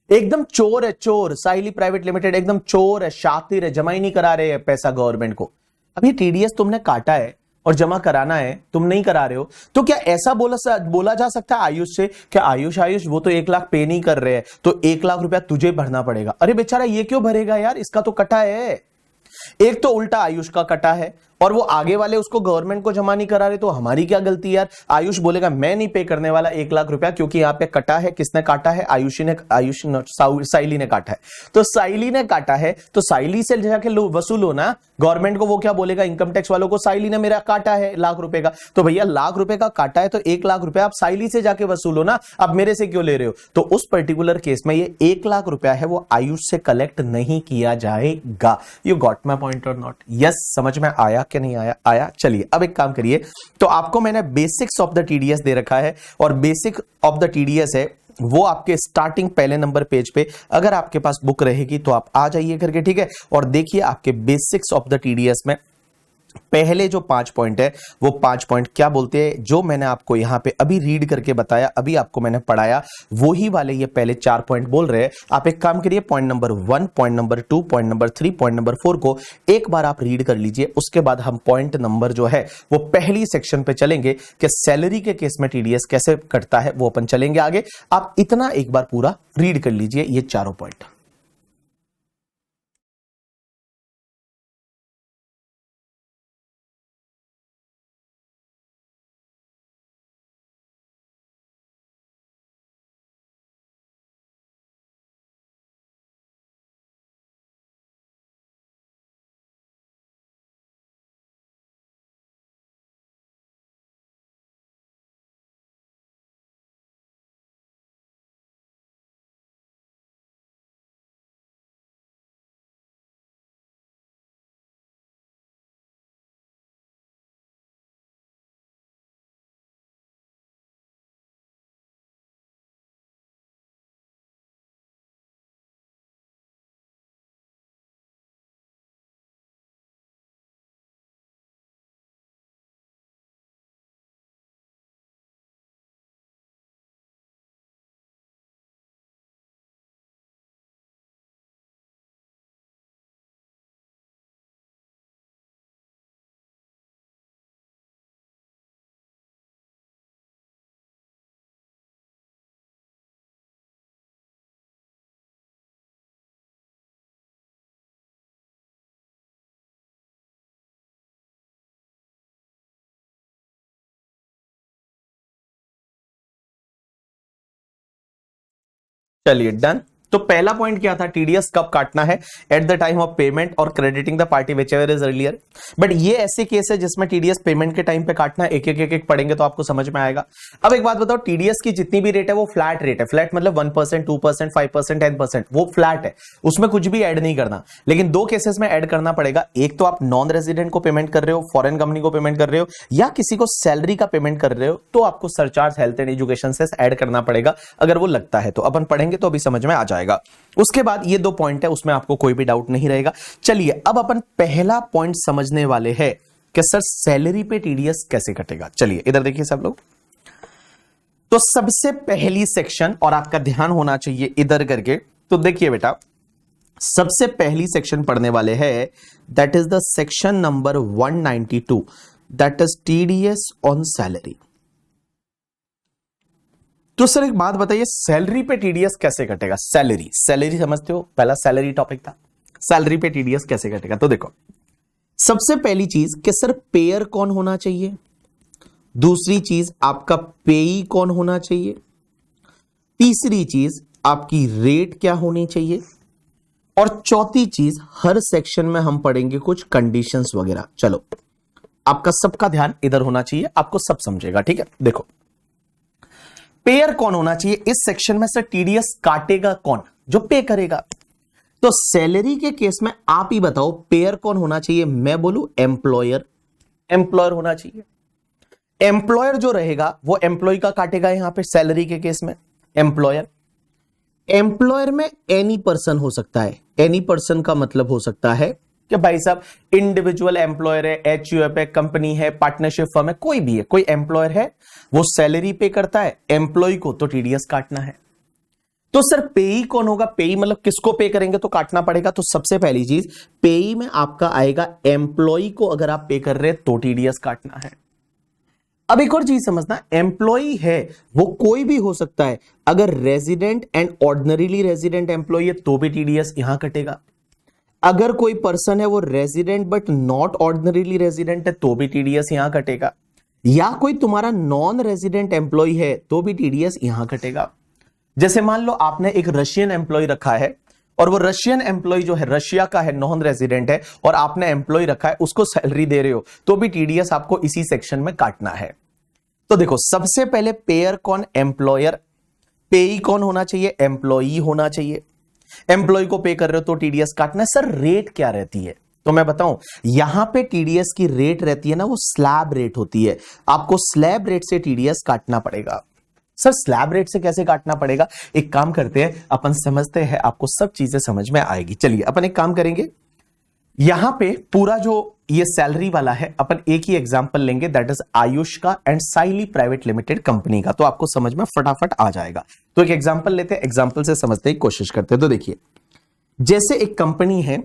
एकदम चोर है, चोर। साइली प्राइवेट लिमिटेड एकदम चोर है, शातिर है, जमा ही नहीं करा रहे हैं पैसा गवर्नमेंट को। अब ये टीडीएस तुमने काटा है और जमा कराना है, तुम नहीं करा रहे हो, तो क्या ऐसा बोला जा सकता है आयुष से कि आयुष वो तो 1 लाख पे नहीं कर रहे हैं, तो 1 लाख रुपया तुझे भरना पड़ेगा? अरे बेचारा ये क्यों भरेगा यार, इसका तो कटा है। एक तो उल्टा आयुष का कटा है, और वो आगे वाले उसको गवर्नमेंट को जमा नहीं करा रहे, तो हमारी क्या गलती यार? आयुष बोलेगा मैं नहीं पे करने वाला 1 लाख रुपया, क्योंकि यहां पे कटा है, किसने काटा है? साइली ने काटा है। तो साइली ने काटा है, तो साइली से जाके वसूलो ना गवर्नमेंट को। वो क्या बोलेगा इनकम टैक्स वालों को, साइली ने मेरा काटा है 1 लाख रुपए का। तो भैया 1 लाख रुपए का काटा है तो 1 लाख रुपया आप साइली से जाके वसूलो ना, अब मेरे से क्यों ले रहे हो? तो उस पर्टिकुलर केस में ये 1 लाख रुपया है वो आयुष से कलेक्ट नहीं किया जाएगा। यू गॉट माय पॉइंट और नॉट? यस, समझ में आया कि नहीं आया? आया। चलिए अब एक काम करिए, तो आपको मैंने बेसिक्स ऑफ द टीडीएस दे रखा है, और बेसिक ऑफ द टीडीएस है वो आपके स्टार्टिंग पहले नंबर पेज पे, अगर आपके पास बुक रहेगी तो आप आ जाइए करके, ठीक है। और देखिए आपके बेसिक्स ऑफ द टीडीएस में पहले जो 5 पॉइंट है वो 5 पॉइंट क्या बोलते हैं, जो मैंने आपको यहां पे अभी रीड करके बताया, अभी आपको मैंने पढ़ाया, वो ही वाले ये पहले 4 पॉइंट बोल रहे हैं। आप एक काम करिए, point number 1, point number 2, point number 3, point number 4 को एक बार आप रीड कर लीजिए। उसके बाद हम पॉइंट नंबर जो है वो पहली सेक्शन पे चलेंगे कि सैलरी के केस में टीडीएस कैसे कटता है, वो अपन चलेंगे आगे। आप इतना एक बार पूरा रीड कर लीजिए ये चारों पॉइंट। चलिए डन। तो पहला पॉइंट क्या था, टीडीएस कब काटना है, at the time of payment और crediting the party whichever is earlier. But ये ऐसे केस है जिसमें टीडीएस पेमेंट के टाइम पे काटना है। एक पढ़ेंगे तो आपको समझ में आएगा। अब एक बात बताओ, टीडीएस की जितनी भी रेट है वो फ्लैट रेट है। फ्लैट मतलब 1%, 2%, 5%, 10%, वो फ्लैट है, उसमें कुछ भी ऐड नहीं करना। लेकिन दो केसेस में ऐड करना पड़ेगा। एक तो आप नॉन रेजिडेंट को पेमेंट कर रहे हो, फॉरेन कंपनी को पेमेंट कर रहे हो, या किसी को सैलरी का पेमेंट कर रहे हो, तो आपको सरचार्ज हेल्थ एंड एजुकेशन से ऐड करना पड़ेगा। अगर वो लगता है तो अपन पढ़ेंगे तो अभी समझ में आ जाएगा। उसके बाद ये 2 पॉइंट है, उसमें आपको कोई भी डाउट नहीं रहेगा। चलिए अब अपन पहला पॉइंट समझने वाले हैं कि सर सैलरी पे टीडीएस कैसे कटेगा। चलिए इधर देखिए सब लोग। तो सबसे पहली सेक्शन, और आपका ध्यान होना चाहिए इधर करके, तो देखिए बेटा सबसे पहली सेक्शन पढ़ने वाले हैं, that is the section number 192, that is TDS on salary. तो सर एक बात बताइए, सैलरी पे टीडीएस कैसे कटेगा। सैलरी समझते हो, पहला सैलरी टॉपिक था। सैलरी पे टीडीएस कैसे कटेगा, तो देखो सबसे पहली चीज कि सर पेयर कौन होना चाहिए, दूसरी चीज आपका पेई कौन होना चाहिए, तीसरी चीज आपकी रेट क्या होनी चाहिए, और चौथी चीज हर सेक्शन में हम पढ़ेंगे कुछ कंडीशंस वगैरह। चलो आपका सबका ध्यान इधर होना चाहिए, आपको सब समझेगा, ठीक है। देखो पेयर कौन होना चाहिए इस सेक्शन में, सर टीडीएस काटेगा कौन, जो पे करेगा। तो सैलरी के केस में आप ही बताओ पेयर कौन होना चाहिए। मैं बोलूं एम्प्लॉयर, एम्प्लॉयर होना चाहिए। एम्प्लॉयर जो रहेगा वो एम्प्लॉय का काटेगा यहां पे सैलरी के केस में, एम्प्लॉयर। एम्प्लॉयर में एनी पर्सन हो सकता है। एनी पर्सन का मतलब हो सकता है कि भाई साहब इंडिविजुअल एम्प्लॉयर है, एचयूएफ है, कंपनी है, पार्टनरशिप फर्म है, कोई भी है, कोई एम्प्लॉयर है, वो सैलरी पे करता है, एम्प्लॉय को तो टीडीएस काटना है। तो सर पेई कौन होगा, पेई मतलब किसको पे करेंगे तो काटना पड़ेगा। तो सबसे पहली चीज पेई में आपका आएगा एम्प्लॉय को, अगर आप पे कर रहे हैं तो टीडीएस काटना है। अब एक और चीज समझना, एम्प्लॉय है वो कोई भी हो सकता है। अगर resident and ordinarily resident employ है तो भी टीडीएस यहां कटेगा। अगर कोई पर्सन है वो resident but not ordinarily resident है तो भी टीडीएस यहां कटेगा। या कोई तुम्हारा नॉन रेजिडेंट एम्प्लॉय है तो भी टीडीएस यहां कटेगा। जैसे मान लो आपने एक रशियन एम्प्लॉय रखा है, और वो रशियन एम्प्लॉय जो है रशिया का है, नॉन रेजिडेंट है, और आपने एम्प्लॉय रखा है, उसको सैलरी दे रहे हो, तो भी टीडीएस आपको इसी सेक्शन में काटना है। तो देखो सबसे पहले पेयर कौन, एम्प्लॉयर। पेई कौन होना चाहिए, एम्प्लॉई होना चाहिए। एम्प्लॉय को पे कर रहे हो तो टीडीएस काटना है। सर रेट क्या रहती है, तो मैं बताऊं, यहां पे टीडीएस की रेट रहती है ना, वो स्लैब रेट होती है। आपको स्लैब रेट से टीडीएस काटना पड़ेगा। सर स्लैब रेट से कैसे काटना पड़ेगा, एक काम करते हैं अपन समझते हैं, आपको सब चीजें समझ में आएगी। चलिए अपन एक काम करेंगे, यहां पे पूरा जो ये सैलरी वाला है अपन एक ही एग्जांपल लेंगे, दैट इज आयुष का and Saili private limited company का, तो आपको समझ में फटाफट आ जाएगा। तो एक एग्जांपल लेते हैं, एग्जांपल से समझने की कोशिश करते हैं। तो देखिए, जैसे एक कंपनी है,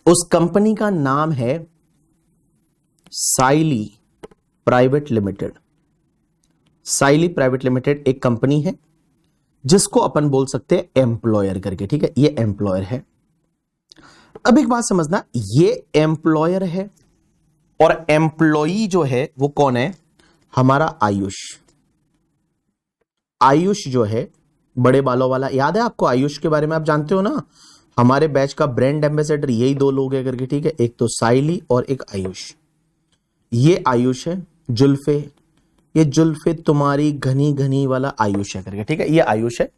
उस कंपनी का नाम है साइली प्राइवेट लिमिटेड। साइली प्राइवेट लिमिटेड एक कंपनी है जिसको अपन बोल सकते हैं एम्प्लॉयर करके, ठीक है, ये एम्प्लॉयर है। अब एक बात समझना, ये एम्प्लॉयर है और एम्प्लॉई जो है वो कौन है, हमारा आयुष। आयुष जो है बड़े बालों वाला, याद है आपको आयुष के बारे में, आप जानते हो ना, हमारे बैच का ब्रांड एम्बेसडर यही दो लोग है करके, ठीक है, एक तो साइली और एक आयुष। ये आयुष है, जुल्फे, ये जुल्फे तुम्हारी घनी घनी वाला आयुष है करके, ठीक है, ये आयुष है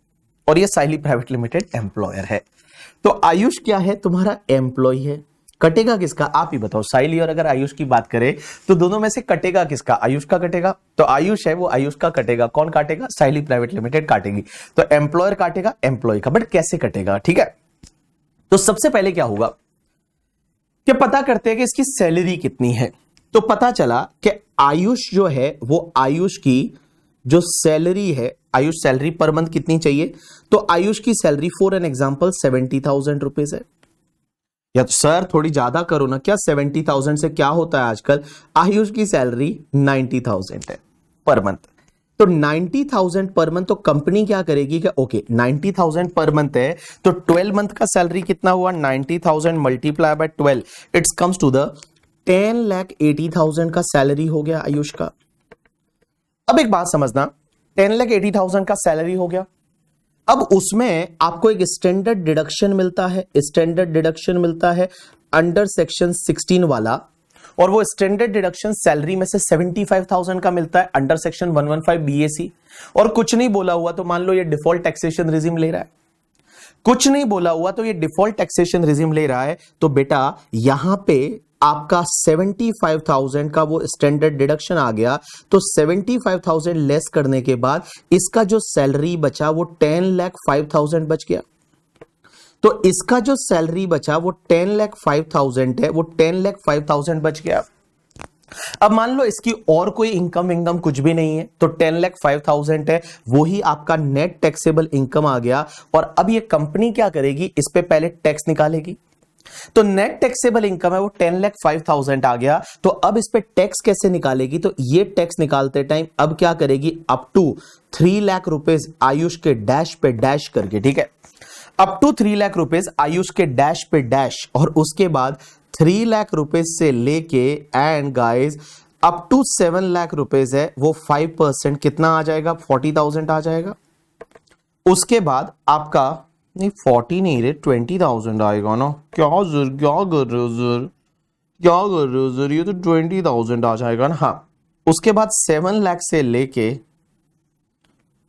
और ये साइली प्राइवेट लिमिटेड एम्प्लॉयर है। तो आयुष क्या है, तुम्हारा एम्प्लॉय है। कटेगा किसका, आप ही बताओ, साइली और अगर आयुष की बात करें तो दोनों में से कटेगा किसका, आयुष का कटेगा। तो आयुष है वो आयुष का कटेगा, कौन काटेगा, साइली प्राइवेट लिमिटेड काटेगी। तो एम्प्लॉयर काटेगा एम्प्लॉय का, बट कैसे कटेगा, ठीक है। तो सबसे पहले क्या होगा कि पता करते हैं कि इसकी सैलरी कितनी है। तो पता चला कि आयुष जो है वो आयुष की जो सैलरी है, आयुष सैलरी पर मंथ कितनी चाहिए, तो आयुष की salary for an example 70,000 rupees है। या तो सर थोड़ी ज्यादा करो ना, क्या 70,000 से क्या होता है आजकल, आयुष की सैलरी 90,000 है पर मंथ। तो 90,000 पर मंथ, तो कंपनी क्या करेगी कि ओके 90,000 पर मंथ है, तो 12 मंथ का सैलरी कितना हुआ, 90,000 multiply by 12, it's comes to the 10,80,000 का सैलरी हो गया आयुष का। अब एक बात समझना, 10,80,000 का सैलरी हो गया, अब उसमें आपको एक स्टैंडर्ड डिडक्शन मिलता है, स्टैंडर्ड डिडक्शन मिलता है अंडर सेक्शन 16 वाला, और वो स्टैंडर्ड डिडक्शन सैलरी में से 75,000 का मिलता है अंडर सेक्शन 115 बीएसी। और कुछ नहीं बोला हुआ तो मान लो ये डिफॉल्ट टैक्सेशन रिजिम ले रहा है, कुछ नहीं बोला हुआ तो ये डिफॉल्ट टैक्सेशन रिजिम ले रहा है, तो बेटा यहां पे आपका 75,000 का वो स्टैंडर्ड डिडक्शन आ गया। तो 75,000 लेस करने के बाद इसका जो सैलरी बचा वो 10,05,000 बच गया। तो इसका जो सैलरी बचा वो 10,05,000 है, वो 10,05,000 बच गया। अब मान लो इसकी और कोई इनकम कुछ भी नहीं है, तो 10,05,000 है, वो ही आपका नेट टैक्सेबल इनकम आ गया। और अब ये कंपनी क्या करेगी, इस पे पहले टैक्स निकालेगी। तो नेट टैक्सेबल इनकम है वो 10,05,000 आ गया। तो अब इस पे टैक्स कैसे निकालेगी, तो ये टैक्स निकालते टाइम अब क्या करेगी, अप टू 3 लाख रुपीज आयुष के डैश पे डैश करके, ठीक है, अप टू 3 लाख रुपीज आयुष के डैश पे डैश, और उसके बाद 3 लाख रुपीज से लेके and guys up to 7 lakh rupees है वो 5% कितना आ जाएगा, 40,000 आ जाएगा। उसके बाद आपका नहीं 40 नहीं रे 20,000 आएगा ना, क्या कर रहे हो सर, क्या कर रहे हो सर, ये तो 20,000 आ जाएगा ना। हाँ, उसके बाद 7 लाख से लेके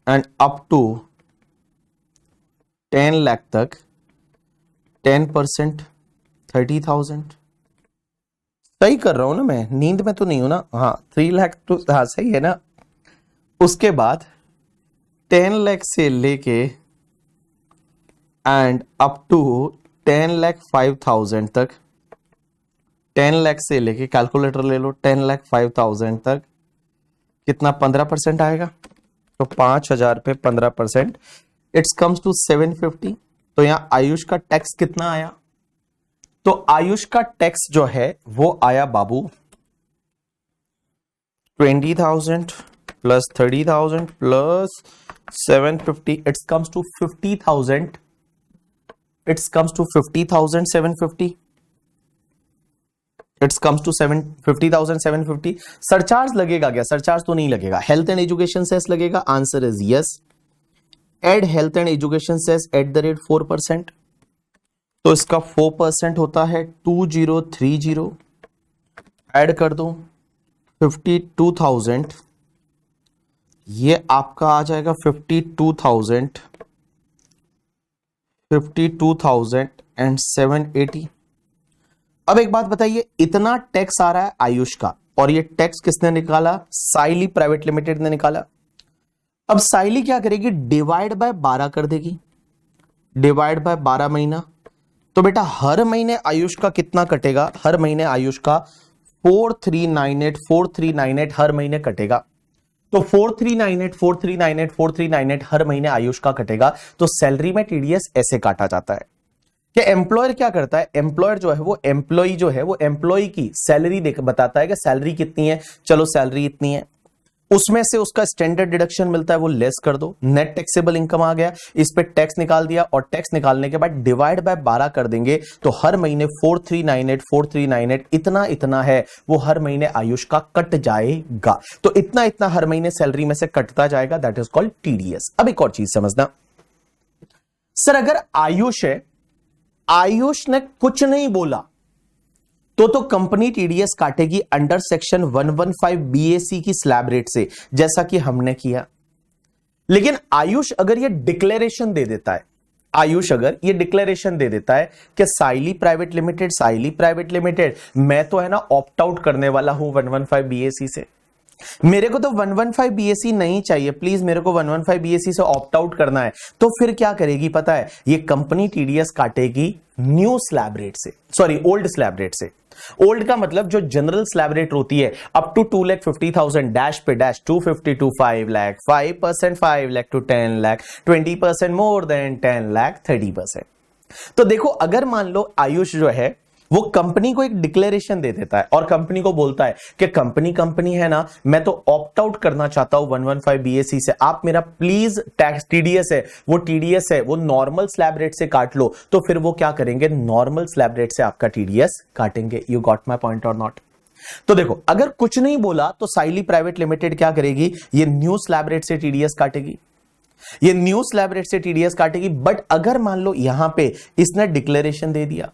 एंड अप टू 10 लाख तक 10% 30,000। सही कर रहा हूं ना मैं, नींद में तो नहीं हूं ना, हाँ 3 लाख तो हाँ सही है ना। उसके बाद 10 लाख से लेके एंड अप टू 10,05,000 तक, 10 लाख से लेके कैलकुलेटर ले लो, 10,05,000 तक कितना 15% आएगा, तो 5,000 पे 15%, इट्स कम्स टू 750। तो यहां आयुष का टैक्स कितना आया, तो आयुष का टैक्स जो है वो आया बाबू 20,000 plus 30,000 plus 750, it's comes to 50,000, it's comes to 50,750, it's comes to 50,750। Surcharge लगेगा क्या, सरचार्ज तो नहीं लगेगा, हेल्थ एंड एजुकेशन सेस लगेगा, answer is yes. Add health and education cess at the rate 4%, तो इसका 4% होता है 2030, ऐड कर दो 52,000, ये आपका आ जाएगा 52,780। अब एक बात बताइए, इतना टैक्स आ रहा है आयुष का, और ये टैक्स किसने निकाला, साइली प्राइवेट लिमिटेड ने निकाला। अब साइली क्या करेगी, डिवाइड बाय 12 कर देगी, डिवाइड बाय 12 महीना, तो बेटा हर महीने आयुष का कितना कटेगा? हर महीने आयुष का 4398 हर महीने कटेगा। तो 4398 हर महीने आयुष का कटेगा। तो सैलरी में टीडीएस ऐसे काटा जाता है कि एम्प्लॉयर क्या करता है, एम्प्लॉयर जो है वो एम्प्लॉई जो है वो एम्प्लॉई की सैलरी देख बताता है कि सैलरी कितनी है, चलो सैलरी इतनी है, उसमें से उसका स्टैंडर्ड डिडक्शन मिलता है वो लेस कर दो, नेट टैक्सेबल इनकम आ गया, इस पे टैक्स निकाल दिया और टैक्स निकालने के बाद डिवाइड बाय 12 कर देंगे। तो हर महीने 4398 इतना इतना है वो हर महीने आयुष का कट जाएगा। तो इतना इतना हर महीने सैलरी में से कटता जाएगा, दैट इज कॉल्ड टीडीएस। अब एक और चीज समझना सर, अगर आयुष है, आयुष ने कुछ नहीं बोला तो कंपनी टीडीएस काटेगी अंडर सेक्शन 115 बीएसी की स्लैब रेट से, जैसा कि हमने किया। लेकिन आयुष अगर ये डिक्लेरेशन दे देता है, आयुष अगर ये डिक्लेरेशन दे देता है कि साइली प्राइवेट लिमिटेड मैं तो है ना ऑप्ट आउट करने वाला हूं 115 बीएसी से, मेरे को तो 115 बीएसी नहीं चाहिए, प्लीज मेरे को 115 बीएसी से ऑप्ट आउट करना है, तो फिर क्या करेगी पता है? ये कंपनी टीडीएस काटेगी न्यू स्लैब रेट से, सॉरी ओल्ड स्लैब रेट से। ओल्ड का मतलब जो जनरल स्लैब रेट होती है अप टू 2,50,000 डैश पे dash 250 to 5 lakh, 5% 5 lakh to 10 lakh, 20% more than 10 lakh, 30%। तो देखो अगर मान लो आयुष जो है वो कंपनी को एक डिक्लेरेशन दे देता है और कंपनी को बोलता है कि कंपनी है ना, मैं तो ऑप्ट आउट करना चाहता हूं 115 बीएसी से, आप मेरा प्लीज टैक्स टीडीएस है वो नॉर्मल स्लैब रेट से काट लो। तो फिर वो क्या करेंगे? नॉर्मल स्लैब रेट से आपका टीडीएस काटेंगे। यू गॉट माई पॉइंट और नॉट? तो देखो अगर कुछ नहीं बोला तो साइली प्राइवेट लिमिटेड क्या करेगी? ये न्यू स्लैब रेट से टीडीएस काटेगी, ये न्यू स्लैब रेट से टीडीएस काटेगी। बट अगर मान लो यहां पे इसने डिक्लेरेशन दे दिया,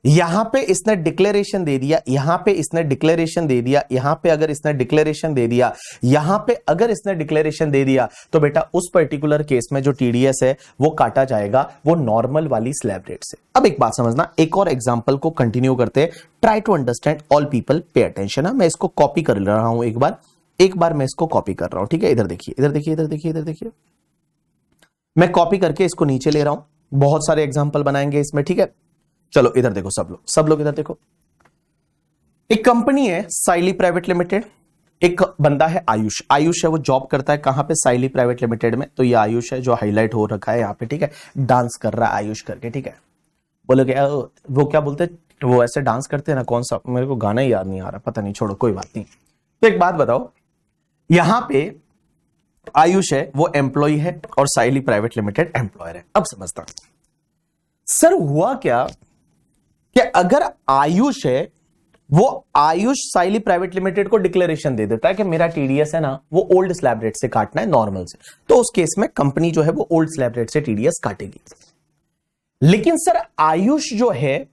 यहां पे इसने डिक्लेरेशन दे दिया, यहां पे इसने डिक्लेरेशन दे दिया, यहां पे अगर इसने डिक्लेरेशन दे दिया, यहां पे अगर इसने डिक्लेरेशन दे दिया, तो बेटा उस पर्टिकुलर केस में जो टीडीएस है वो काटा जाएगा वो नॉर्मल वाली स्लैब रेट से। अब एक बात समझना, एक और एग्जांपल को कंटिन्यू करते हैं। Try to understand, all people pay attention. मैं इसको कॉपी कर रहा हूं, एक बार मैं इसको कॉपी कर रहा हूं, ठीक है? इधर देखिए, इधर देखिए, इधर देखिए, इधर देखिए, मैं कॉपी करके इसको नीचे ले रहा हूं। बहुत सारे एग्जाम्पल बनाएंगे इसमें, ठीक है? चलो इधर देखो, सब लोग इधर देखो। एक कंपनी है साइली प्राइवेट लिमिटेड, एक बंदा है आयुष है, वो जॉब करता है कहां पे? साइली प्राइवेट लिमिटेड में। तो ये आयुष है जो हाईलाइट हो रखा है यहां पे, ठीक है? डांस कर रहा है आयुष करके, ठीक है? बोले क्या वो क्या बोलते, वो ऐसे डांस करते हैं ना, कौन सा, मेरे को गाना ही याद नहीं आ रहा, पता नहीं, छोड़ो कोई बात नहीं। तो एक बात बताओ, यहां पे आयुष है वो एम्प्लॉय है और साइली प्राइवेट लिमिटेड एम्प्लॉयर है। अब समझता सर हुआ क्या कि अगर आयुष है वो आयुष साइली प्राइवेट लिमिटेड को डिक्लेरेशन दे देता है कि मेरा टीडीएस है ना वो ओल्ड स्लैब रेट से काटना है नॉर्मल से, तो उस केस में कंपनी जो है वो ओल्ड स्लैब रेट से टीडीएस काटेगी। लेकिन सर आयुष जो है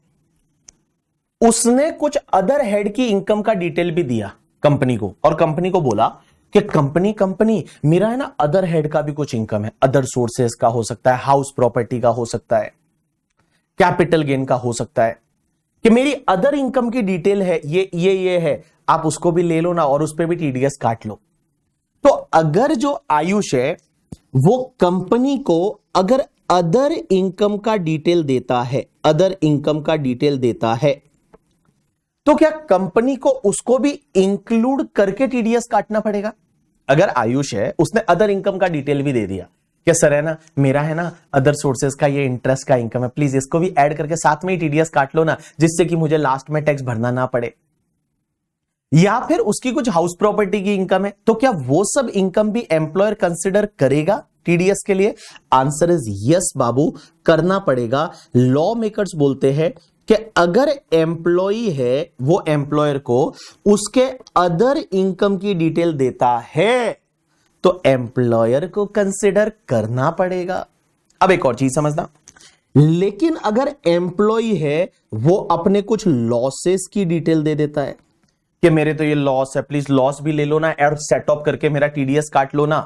उसने कुछ अदर हेड की इनकम का डिटेल भी दिया कंपनी को, और कंपनी को बोला कि कंपनी मेरा है ना अदर हेड का भी कुछ इनकम है, अदर सोर्सेस का हो सकता है, हाउस प्रॉपर्टी का हो सकता है, कैपिटल गेन का हो सकता है, कि मेरी अदर इनकम की डिटेल है, ये है, आप उसको भी ले लो ना और उस पर भी टीडीएस काट लो। तो अगर जो आयुष है वो कंपनी को अगर अदर इनकम का डिटेल देता है, अदर इनकम का डिटेल देता है, तो क्या कंपनी को उसको भी इंक्लूड करके टीडीएस काटना पड़ेगा? अगर आयुष है उसने अदर इनकम का डिटेल भी दे दिया क्या सर है ना मेरा है ना अदर सोर्सेज का ये इंटरेस्ट का इनकम है, प्लीज इसको भी ऐड करके साथ में ही टीडीएस काट लो ना, जिससे कि मुझे लास्ट में टैक्स भरना ना पड़े। या फिर उसकी कुछ हाउस प्रॉपर्टी की इनकम है, तो क्या वो सब इनकम भी एम्प्लॉयर कंसिडर करेगा टीडीएस के लिए? आंसर इज यस बाबू, करना पड़ेगा। लॉ मेकर्स बोलते हैं कि अगर एम्प्लॉय है वो एम्प्लॉयर को उसके अदर इनकम की डिटेल देता है तो एम्प्लॉयर को कंसिडर करना पड़ेगा। अब एक और चीज समझना, लेकिन अगर एम्प्लॉय है वो अपने कुछ लॉसेस की डिटेल दे देता है कि मेरे तो ये लॉस है, प्लीज लॉस भी ले लो ना और सेट ऑफ करके मेरा टीडीएस काट लो ना,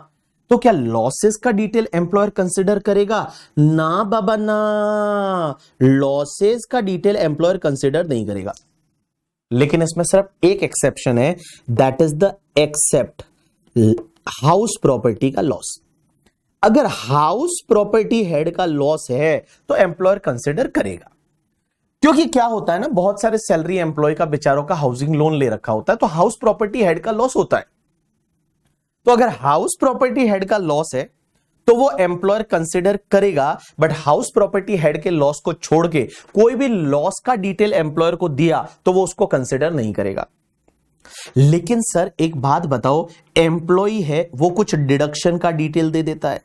तो क्या लॉसेस का डिटेल एम्प्लॉयर कंसिडर करेगा? ना बाबा ना, लॉसेस का डिटेल एम्प्लॉयर कंसिडर नहीं करेगा। लेकिन इसमें सिर्फ एक एक्सेप्शन है, that is the except house property का लॉस। अगर हाउस प्रॉपर्टी हेड का लॉस है तो एम्प्लॉयर कंसिडर करेगा। क्योंकि क्या होता है ना, बहुत सारे सैलरी एम्प्लॉय का बेचारों का हाउसिंग लोन ले रखा होता है, तो हाउस प्रॉपर्टी हेड का लॉस होता है। तो अगर हाउस प्रॉपर्टी हेड का लॉस है तो वो एम्प्लॉयर कंसिडर करेगा, बट हाउस प्रॉपर्टी हेड के लॉस को छोड़ के कोई भी लॉस का डिटेल एम्प्लॉयर को दिया तो वो उसको कंसिडर नहीं करेगा। लेकिन सर एक बात बताओ, एम्प्लॉय है वो कुछ डिडक्शन का डिटेल दे देता है,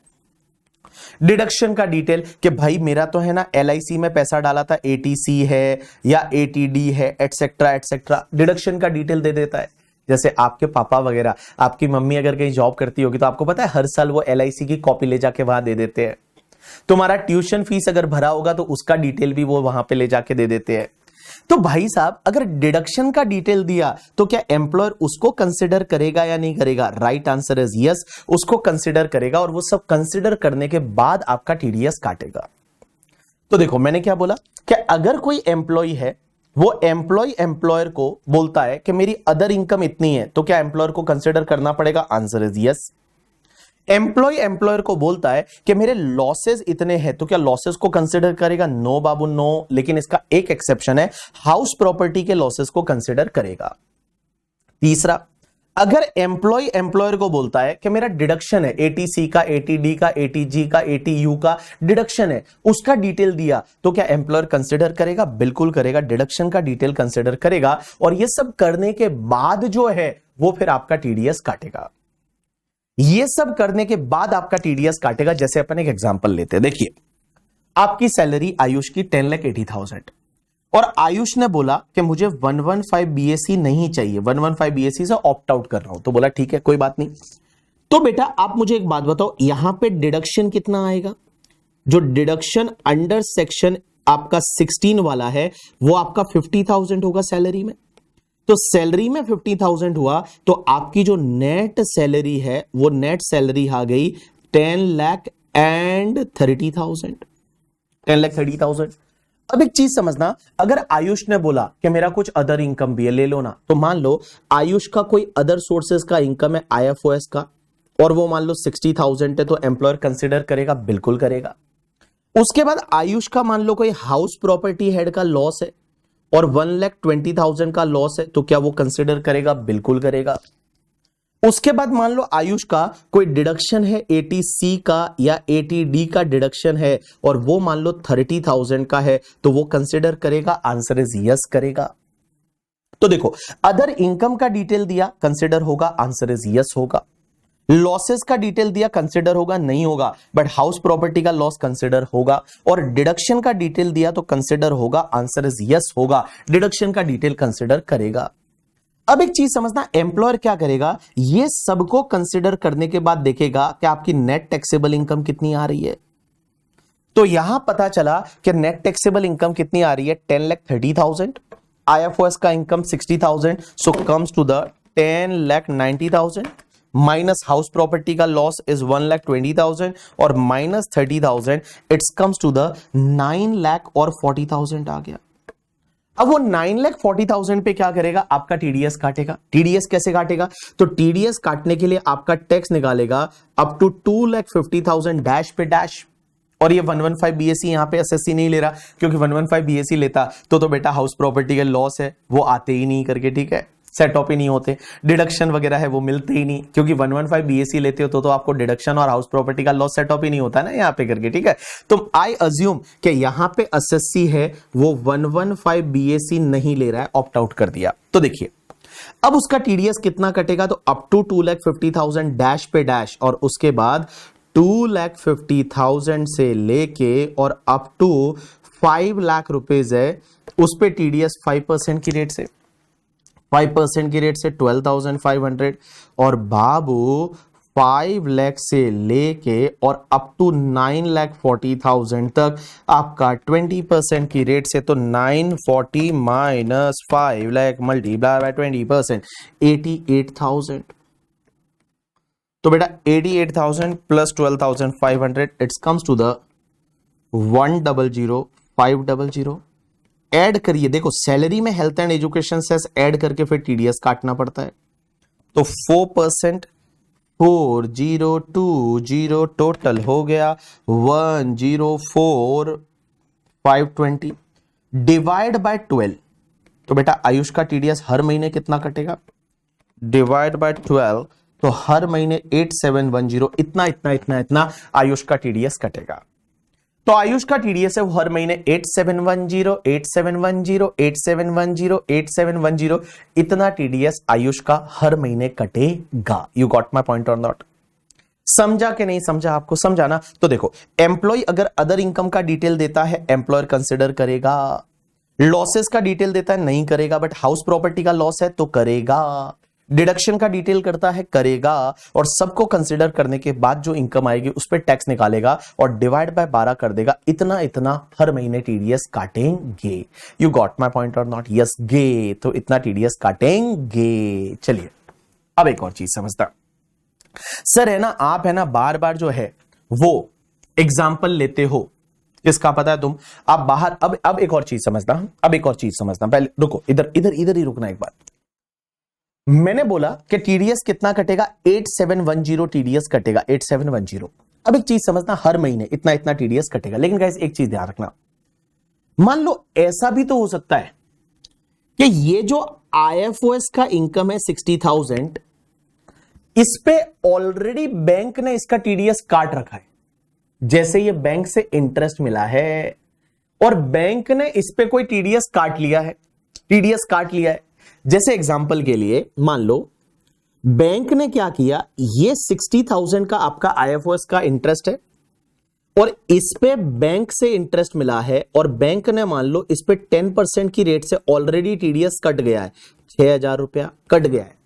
डिडक्शन का डिटेल कि भाई मेरा तो है ना LIC में पैसा डाला था, ATC है या ATD है, एटसेट्रा एटसेट्रा, डिडक्शन का डिटेल दे देता है। जैसे आपके पापा वगैरह, आपकी मम्मी अगर कहीं जॉब करती होगी तो आपको पता है हर साल वो LIC की कॉपी ले जाके वहां दे देते हैं। तुम्हारा ट्यूशन फीस अगर भरा होगा तो उसका डिटेल भी वो वहां पे ले जाके दे देते हैं। तो भाई साहब अगर डिडक्शन का डिटेल दिया तो क्या एम्प्लॉयर उसको कंसिडर करेगा या नहीं करेगा? राइट आंसर इज यस, उसको कंसिडर करेगा और वो सब कंसिडर करने के बाद आपका TDS काटेगा। तो देखो मैंने क्या बोला कि अगर कोई एम्प्लॉय है वो एम्प्लॉय एम्प्लॉयर को बोलता है कि मेरी अदर इनकम इतनी है, तो क्या एम्प्लॉयर को कंसिडर करना पड़ेगा? Answer is yes. Employ employer को बोलता है कि मेरे लॉसेस इतने हैं, तो क्या लॉसेस को कंसिडर करेगा? नो बाबू नो, लेकिन इसका एक एक्सेप्शन है, हाउस प्रॉपर्टी के लॉसेस को कंसिडर करेगा। तीसरा, अगर एम्प्लॉय एम्प्लॉयर को बोलता है कि मेरा डिडक्शन है, ATC का, ATD का, ATG का, ATU का डिडक्शन है, उसका डिटेल दिया, तो क्या एम्प्लॉयर कंसिडर करेगा? बिल्कुल करेगा, डिडक्शन का डिटेल कंसिडर करेगा और ये सब करने के बाद जो है वो फिर आपका TDS काटेगा। ये सब करने के बाद आपका TDS काटेगा। जैसे अपन एक एग्जांपल लेते हैं, देखिए आपकी सैलरी आयुष की 10,80,000 और आयुष ने बोला कि मुझे 115 BAC नहीं चाहिए, 115 BAC से ऑप्ट आउट कर रहा हूं। तो बोला ठीक है कोई बात नहीं। तो बेटा आप मुझे एक बात बताओ, यहां पे डिडक्शन कितना आएगा? जो डिडक्शन अंडर सेक्शन आपका 16 वाला है वो आपका 50,000 होगा सैलरी में। तो सैलरी में 50,000 हुआ तो आपकी जो नेट सैलरी है वो नेट सैलरी आ गई 10,30,000, 10,30,000। अब एक चीज समझना, अगर आयुष ने बोला कि मेरा कुछ अदर इनकम भी है, ले लो ना, तो मान लो आयुष का कोई अदर सोर्सेज का इनकम है IFOS का और वो मान लो 60,000 है, तो एम्प्लॉयर कंसिडर करेगा? बिल्कुल करेगा। उसके बाद आयुष का मान लो कोई हाउस प्रॉपर्टी हेड का लॉस है और 1,20,000 का लॉस है, तो क्या वो कंसिडर करेगा? बिल्कुल करेगा। उसके बाद मान लो आयुष का कोई डिडक्शन है, ATC का या ATD का डिडक्शन है और वो मान लो 30,000 का है, तो वो कंसिडर करेगा? आंसर इज यस करेगा। तो देखो अदर इनकम का डिटेल दिया, कंसिडर होगा? आंसर इज यस होगा। लॉसेस का डिटेल दिया, कंसिडर होगा? नहीं होगा। बट हाउस प्रॉपर्टी का लॉस कंसिडर होगा और डिडक्शन का डिटेल दिया तो कंसिडर होगा? आंसर इज यस होगा। डिडक्शन का डिटेल कंसिडर करेगा। अब एक चीज समझना, एम्प्लॉयर क्या करेगा, ये सबको कंसिडर करने के बाद देखेगा कि आपकी नेट टैक्सेबल इनकम कितनी आ रही है। तो यहां पता चला कि नेट टैक्सेबल इनकम कितनी आ रही है, 10,30,000, IFOS का income 60,000, so comes to the 10,90,000 minus house property का लॉस इज 1,20,000 और minus 30,000, it's comes to the 9,40,000 आ गया। अब वो 9,40,000 पे क्या करेगा, आपका TDS काटेगा। TDS कैसे काटेगा, तो TDS काटने के लिए आपका टैक्स निकालेगा अप टू 2,50,000 डैश पे डैश। और ये 115 BAC यहां पे SSC नहीं ले रहा, क्योंकि 115 BAC लेता तो बेटा हाउस प्रॉपर्टी के लॉस है वो आते ही नहीं करके, ठीक है, सेट ऑफ ही नहीं होते, डिडक्शन वगैरह है वो मिलते ही नहीं, क्योंकि 115 BAC लेते हो तो आपको डिडक्शन और हाउस प्रॉपर्टी का लॉस सेट ऑफ ही नहीं होता ना यहाँ पे करके, ठीक है। तो आई अज्यूम कि यहाँ पे SSC है वो 115 BAC नहीं ले रहा है, ऑप्ट आउट कर दिया। तो देखिए अब उसका TDS कितना कटेगा, तो अप टू 2,50,000 डैश पे डैश और उसके बाद 2,50,000 से लेके और अप टू 5 लाख रुपीज है, उस पे TDS 5% की रेट से 5% की रेट से 12,500 और बाबू 5 लाख से लेके और अप टू 9,40,000 तक आपका 20% की रेट से, तो 940 माइनस 5 लाख मल्टीप्लाई बाय 20%, 88,000। तो बेटा 88,000 plus 12,500 it's comes to the 1,00,500। Add करिए, देखो सैलरी में health and education cess add करके फिर TDS काटना पड़ता है। तो 4%, 4,020 टोटल हो गया 1,04,520। डिवाइड बाय 12, तो बेटा आयुष का टीडीएस हर महीने कितना कटेगा, डिवाइड बाय 12, तो हर महीने 8710, इतना इतना इतना इतना आयुष का टीडीएस कटेगा। तो आयुष का टीडीएस है वो हर महीने 8710 8710 8710 8710, इतना टीडीएस आयुष का हर महीने कटेगा। यू गॉट माय पॉइंट और नॉट? समझा कि नहीं समझा? आपको समझाना। तो देखो, एम्प्लॉय अगर अदर इनकम का डिटेल देता है एम्प्लॉयर कंसिडर करेगा, लॉसेस का डिटेल देता है नहीं करेगा, बट हाउस प्रॉपर्टी का लॉस है तो करेगा, डिडक्शन का डिटेल करता है करेगा, और सबको कंसिडर करने के बाद जो इनकम आएगी उस पर टैक्स निकालेगा और डिवाइड बाय 12 कर देगा, इतना इतना हर महीने टीडीएस काटेंगे। यू गॉट माय पॉइंट और नॉट? यस गे, तो इतना टीडीएस काटेंगे। चलिए अब एक और चीज समझता सर, है ना आप है ना बार बार जो है वो एग्जाम्पल लेते हो, किसका पता है तुम, आप बाहर, अब एक और चीज समझना, अब एक और चीज समझना, पहले रुको, इधर इधर इधर ही रुकना एक बार। मैंने बोला कि टीडीएस कितना कटेगा, 8710 टीडीएस कटेगा, 8710। अब एक चीज समझना, हर महीने इतना इतना टीडीएस कटेगा, लेकिन गाइस एक चीज ध्यान रखना, मान लो ऐसा भी तो हो सकता है कि ये जो आईएफओएस का इनकम है 60,000, इस पे ऑलरेडी बैंक ने इसका टीडीएस काट रखा है, जैसे ये बैंक से इंटरेस्ट मिला है और बैंक ने इस पे कोई टीडीएस काट लिया है, टीडीएस काट लिया है। जैसे एग्जांपल के लिए मान लो बैंक ने क्या किया, ये 60,000 का आपका आईएफओएस का इंटरेस्ट है और इस पे बैंक से इंटरेस्ट मिला है और बैंक ने मान लो इस पे 10% की रेट से ऑलरेडी टीडीएस कट गया है, 6,000 रुपया कट गया है।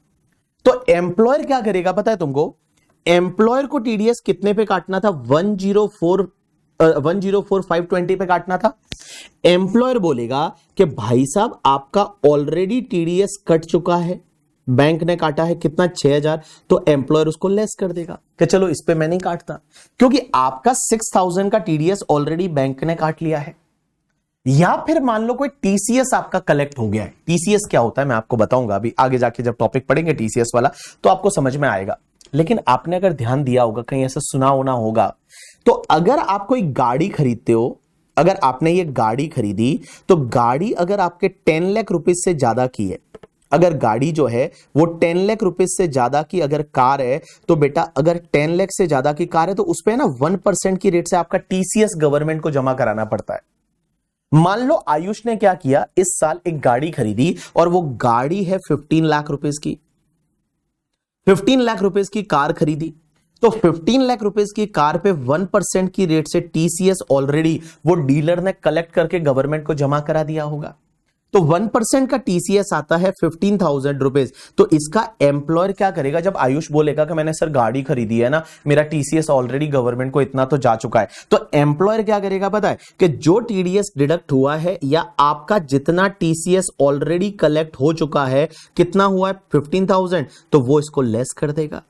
तो एम्प्लॉयर क्या करेगा पता है तुमको, एम्प्लॉयर को टीडीएस कितने पे काटना था, 104,520 पे काटना था। एम्प्लॉयर बोलेगा कि भाई साहब आपका ऑलरेडी टीडीएस कट चुका है, बैंक ने काटा है कितना, 6,000, तो एम्प्लॉयर उसको लेस कर देगा कि चलो इस पे मैं नहीं काटता, क्योंकि आपका 6,000 का टीडीएस ऑलरेडी बैंक ने काट लिया है। या फिर मान लो कोई टीसीएस आपका कलेक्ट हो गया है। टीसीएस क्या होता है मैं आपको बताऊंगा अभी आगे जाके, जब टॉपिक पढ़ेंगे टीसीएस वाला तो आपको समझ में आएगा। लेकिन आपने अगर ध्यान दिया होगा, कहीं ऐसा सुना होना होगा, तो अगर आप कोई गाड़ी खरीदते हो, अगर आपने ये गाड़ी खरीदी तो गाड़ी अगर आपके 10 लाख रुपीज से ज्यादा की है, अगर गाड़ी जो है वो 10 लाख रुपीज से ज्यादा की अगर कार है, तो बेटा अगर 10 लाख से ज्यादा की कार है तो उस पे ना 1% की रेट से आपका टीसीएस गवर्नमेंट को जमा कराना पड़ता है। मान लो आयुष ने क्या किया, इस साल एक गाड़ी खरीदी और वो गाड़ी है 15 लाख रुपीज की, 15 लाख रुपीज की कार खरीदी, तो 15 लाख रुपीज की कार पे 1% की रेट से टीसीएस ऑलरेडी वो डीलर ने कलेक्ट करके गवर्नमेंट को जमा करा दिया होगा। तो 1% का टीसीएस आता है 15,000 रुपीज। तो इसका एम्प्लॉयर क्या करेगा, जब आयुष बोलेगा कि मैंने सर गाड़ी खरीदी है ना, मेरा टीसीएस ऑलरेडी गवर्नमेंट को इतना तो जा चुका है, तो एम्प्लॉयर क्या करेगा पता है कि जो टीडीएस डिडक्ट हुआ है या आपका जितना टीसीएस ऑलरेडी कलेक्ट हो चुका है, कितना हुआ है 15,000, तो वो इसको लेस कर देगा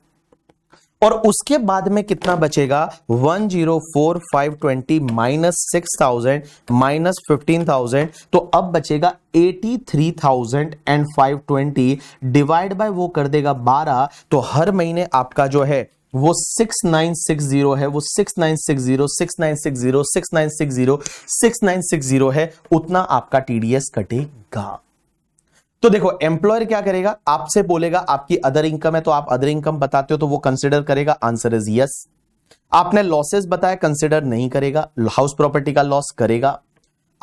और उसके बाद में कितना बचेगा, 104,520 माइनस 6,000 माइनस 15,000, तो अब बचेगा 83,520 डिवाइड बाय वो कर देगा 12, तो हर महीने आपका जो है वो 6960 है, वो 6960 6960 6960 6960 है, उतना आपका टीडीएस कटेगा। तो देखो एम्प्लॉयर क्या करेगा, आपसे बोलेगा आपकी अदर इनकम है तो आप अदर इनकम बताते हो तो वो कंसिडर करेगा, आंसर इज यस। आपने लॉसेस बताया कंसिडर नहीं करेगा, हाउस प्रॉपर्टी का लॉस करेगा।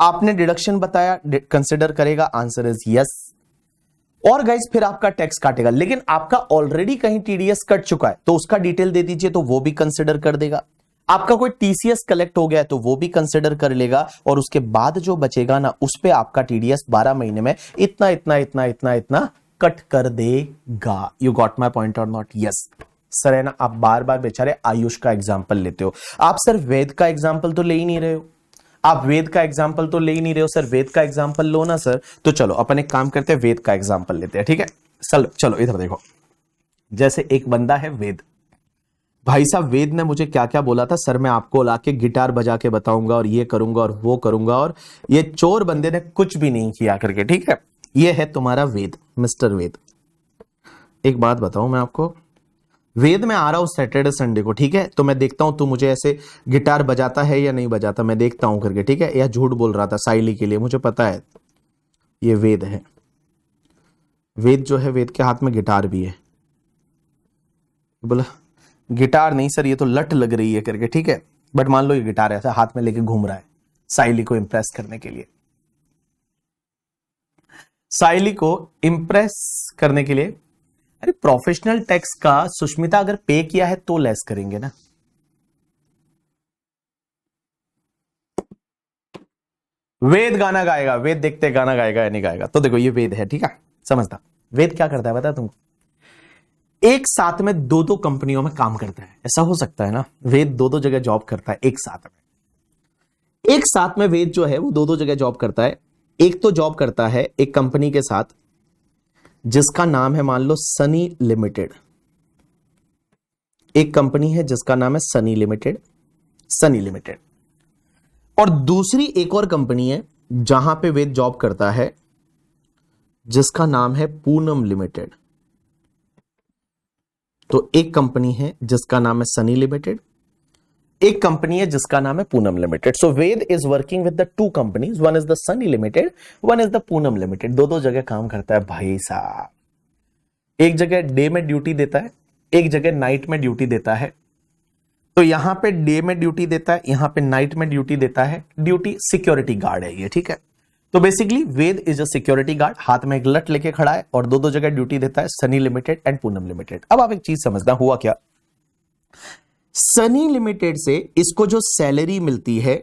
आपने डिडक्शन बताया कंसिडर करेगा, आंसर इज यस। और गाइस फिर आपका टैक्स काटेगा, लेकिन आपका ऑलरेडी कहीं टीडीएस कट चुका है तो उसका डिटेल दे दीजिए तो वो भी कंसिडर कर देगा। आपका कोई टीसीएस कलेक्ट हो गया है तो वो भी कंसिडर कर लेगा और उसके बाद जो बचेगा ना उस पे आपका टीडीएस 12 महीने में इतना इतना इतना इतना इतना कट कर देगा। यू गॉट माय पॉइंट और नॉट? यस सर, है ना आप बार बार बेचारे आयुष का एग्जाम्पल लेते हो, आप सर वेद का एग्जाम्पल तो ले ही नहीं रहे हो, आप वेद का एग्जाम्पल तो ले ही नहीं रहे हो सर, वेद का एग्जाम्पल लो ना सर। तो चलो अपन एक काम करते हैं, वेद का एग्जाम्पल लेते हैं, ठीक है। चलो इधर देखो, जैसे एक बंदा है वेद, भाई साहब वेद ने मुझे क्या क्या बोला था, सर मैं आपको लाके गिटार बजा के बताऊंगा और ये करूंगा और वो करूंगा, और ये चोर बंदे ने कुछ भी नहीं किया करके, ठीक है। ये है तुम्हारा वेद, मिस्टर वेद। एक बात बताऊं मैं आपको, वेद में आ रहा हूं सैटरडे संडे को, ठीक है, तो मैं देखता हूं तू मुझे ऐसे गिटार बजाता है या नहीं बजाता, मैं देखता हूं करके, ठीक है, या झूठ बोल रहा था साइली के लिए, मुझे पता है ये वेद है। वेद जो है, वेद के हाथ में गिटार भी है। बोला गिटार नहीं सर, ये तो लट लग रही है करके, ठीक है, बट मान लो ये गिटार ऐसा हाथ में लेके घूम रहा है साइली को इंप्रेस करने के लिए। साइली को इंप्रेस करने के लिए, अरे प्रोफेशनल टैक्स का सुष्मिता अगर पे किया है तो लेस करेंगे ना। वेद गाना गाएगा, वेद देखते गाना गाएगा या नहीं गाएगा, तो देखो ये वेद है, ठीक है, समझता। वेद क्या करता है बता तुमको, एक साथ में दो दो कंपनियों में काम करता है, ऐसा हो सकता है ना, वेद दो दो जगह जॉब करता है एक साथ में। एक साथ में वेद जो है वो दो दो जगह जॉब करता है। एक तो जॉब करता है एक कंपनी के साथ जिसका नाम है मान लो सनी लिमिटेड। एक कंपनी है जिसका नाम है सनी लिमिटेड, सनी लिमिटेड। और दूसरी एक और कंपनी है जहां पे वेद जॉब करता है जिसका नाम है पूनम लिमिटेड। तो एक कंपनी है जिसका नाम है सनी लिमिटेड, एक कंपनी है जिसका नाम है Poonam limited. So Ved is working with the two companies, one is the Sunny limited, one is the Poonam limited. दो दो जगह काम करता है भाई साहब। एक जगह डे में ड्यूटी देता है, एक जगह नाइट में ड्यूटी देता है। तो यहां पे डे में ड्यूटी देता है, यहां पे नाइट में ड्यूटी देता है। ड्यूटी सिक्योरिटी गार्ड है ये, ठीक है। तो basically Ved is a security guard, हाथ में एक लट लेके खड़ा है और दो दो जगह ड्यूटी देता है, Sunny limited and Poonam limited. अब आप एक चीज समझना, हुआ क्या, सनी लिमिटेड से इसको जो सैलरी मिलती है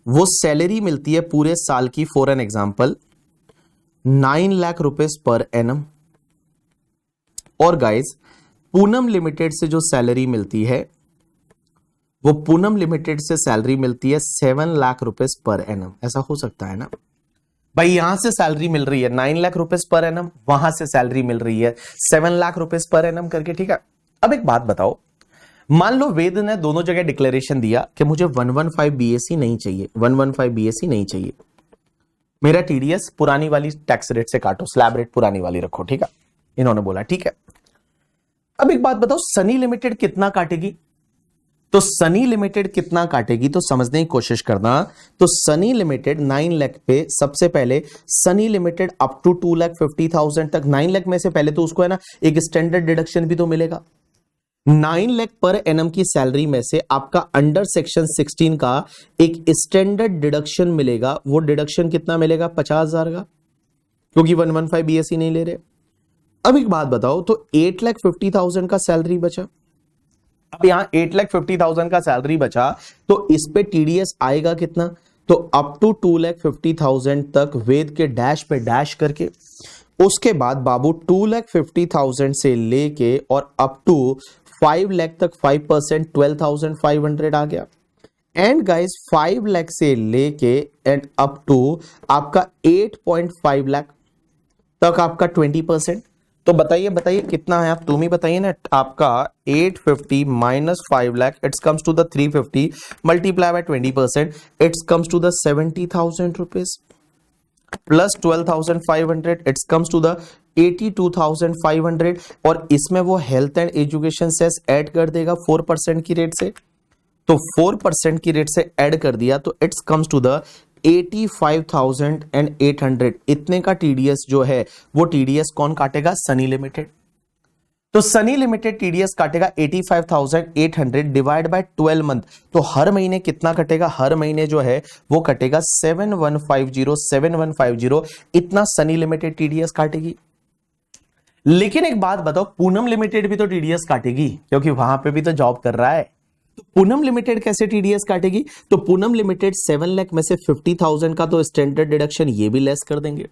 वो सैलरी मिलती है पूरे साल की, for an example 9 lakh rupees per annum. और गाइस पूनम लिमिटेड से जो सैलरी मिलती है वो पूनम लिमिटेड से सैलरी मिलती है 7 लाख रुपीस पर एनम। ऐसा हो सकता है ना भाई, यहां से सैलरी मिल रही है 9 लाख रुपीस पर एनम, वहां से सैलरी मिल रही है 7 लाख रुपीस पर एनम करके, ठीक है। अब एक बात बताओ, मान लो वेद ने दोनों जगह डिक्लेरेशन दिया कि मुझे 115 बीएससी नहीं चाहिए, 115 बीएससी नहीं चाहिए, मेरा टीडीएस पुरानी वाली टैक्स रेट से काटो, स्लैब रेट पुरानी वाली रखो, ठीक है, इन्होंने बोला ठीक है। अब एक बात बताओ, सनी लिमिटेड कितना काटेगी, तो सनी लिमिटेड कितना काटेगी तो समझने की कोशिश करना। तो सनी लिमिटेड 9 लाख पे सबसे पहले सनी लिमिटेड अप टू 2,50,000 तक, 9 लाख में से पहले तो उसको है ना एक स्टैंडर्ड डिडक्शन भी तो मिलेगा। 9 लाख पर एनम की सैलरी में से आपका अंडर सेक्शन 16 का एक स्टैंडर्ड डिडक्शन मिलेगा। वो डिडक्शन कितना मिलेगा, 50,000 का, क्योंकि 115 बीएससी नहीं ले रहे। अब एक बात बताओ, तो 8,50,000 का सैलरी बचा। अब यहां 8,50,000 का सैलरी बचा तो इस पे टीडीएस आएगा कितना, तो अप टू 2,50,000 तक वेद के डैश पे डैश करके, उसके बाद बाबू 2,50,000 से लेके और अप टू 5 लाख तक 5% 12,500 आ गया। एंड गाइस 5 लाख से लेके एंड अप टू आपका 8.5 लाख तक आपका 20%। तो बताइए बताइए कितना है, आप तुम ही बताइए ना। आपका 850 minus 5 lakh it's comes to the 350 multiply by 20% it's comes to the 70,000 rupees plus 12,500 it's comes to the 82,500। और इसमें वो health and education cess add कर देगा 4% की रेट से, तो 4% की रेट से ऐड कर दिया तो इट्स कम्स टू द 85,800। इतने का टीडीएस जो है वो टीडीएस कौन काटेगा, सनी लिमिटेड। तो सनी लिमिटेड टीडीएस काटेगा 85,800 डिवाइड बाय 12 मंथ। तो हर महीने कितना कटेगा, हर महीने जो है वो कटेगा 7150 इतना सनी लिमिटेड टीडीएस काटेगी। लेकिन एक बात बताओ, पूनम लिमिटेड भी तो टीडीएस काटेगी क्योंकि वहां पे भी तो जॉब कर रहा है। तो पूनम लिमिटेड कैसे टीडीएस काटेगी, तो पूनम लिमिटेड 7 लाख में से 50,000 का तो स्टैंडर्ड डिडक्शन ये भी लेस कर देंगे,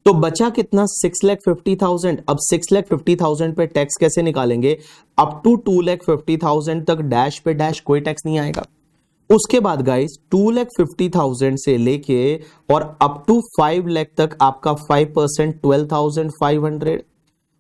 तो बचा कितना 6,50,000। अब 6,50,000 पे टैक्स कैसे निकालेंगे, अप टू 2,50,000 तक डैश पे डैश कोई टैक्स नहीं आएगा। उसके बाद गाइस 2,50,000 से लेके और अप टू 5 लाख तक आपका 5% 12,500।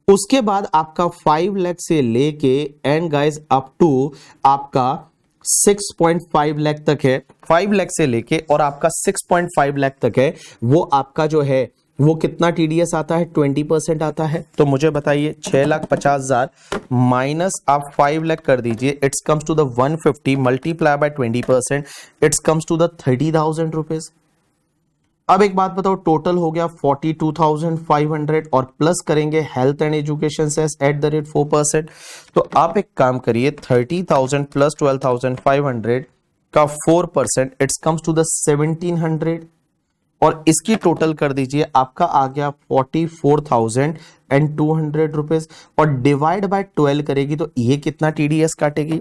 उसके बाद आपका 5 लाख से लेके एंड गाइस अप टू आपका 6.5 लाख तक है। 5 लाख से लेके और आपका 6.5 लाख तक है, वो आपका जो है वो कितना टीडीएस आता है? 20% आता है। तो मुझे बताइए 6,50,000 माइनस आप 5 लाख कर दीजिए, it's comes to the 150 multiply by 20%, it's comes to the 30,000 rupees. अब एक बात बताओ, टोटल हो गया 42,500 और प्लस करेंगे health and education cess at the rate 4%। तो आप एक काम करिए, 30,000 प्लस 12,500 का 4%, इट्स कम्स टू द 1,700 और इसकी टोटल कर दीजिए, आपका आ गया 44,200 रुपीज और डिवाइड बाय 12 करेगी तो ये कितना टीडीएस काटेगी?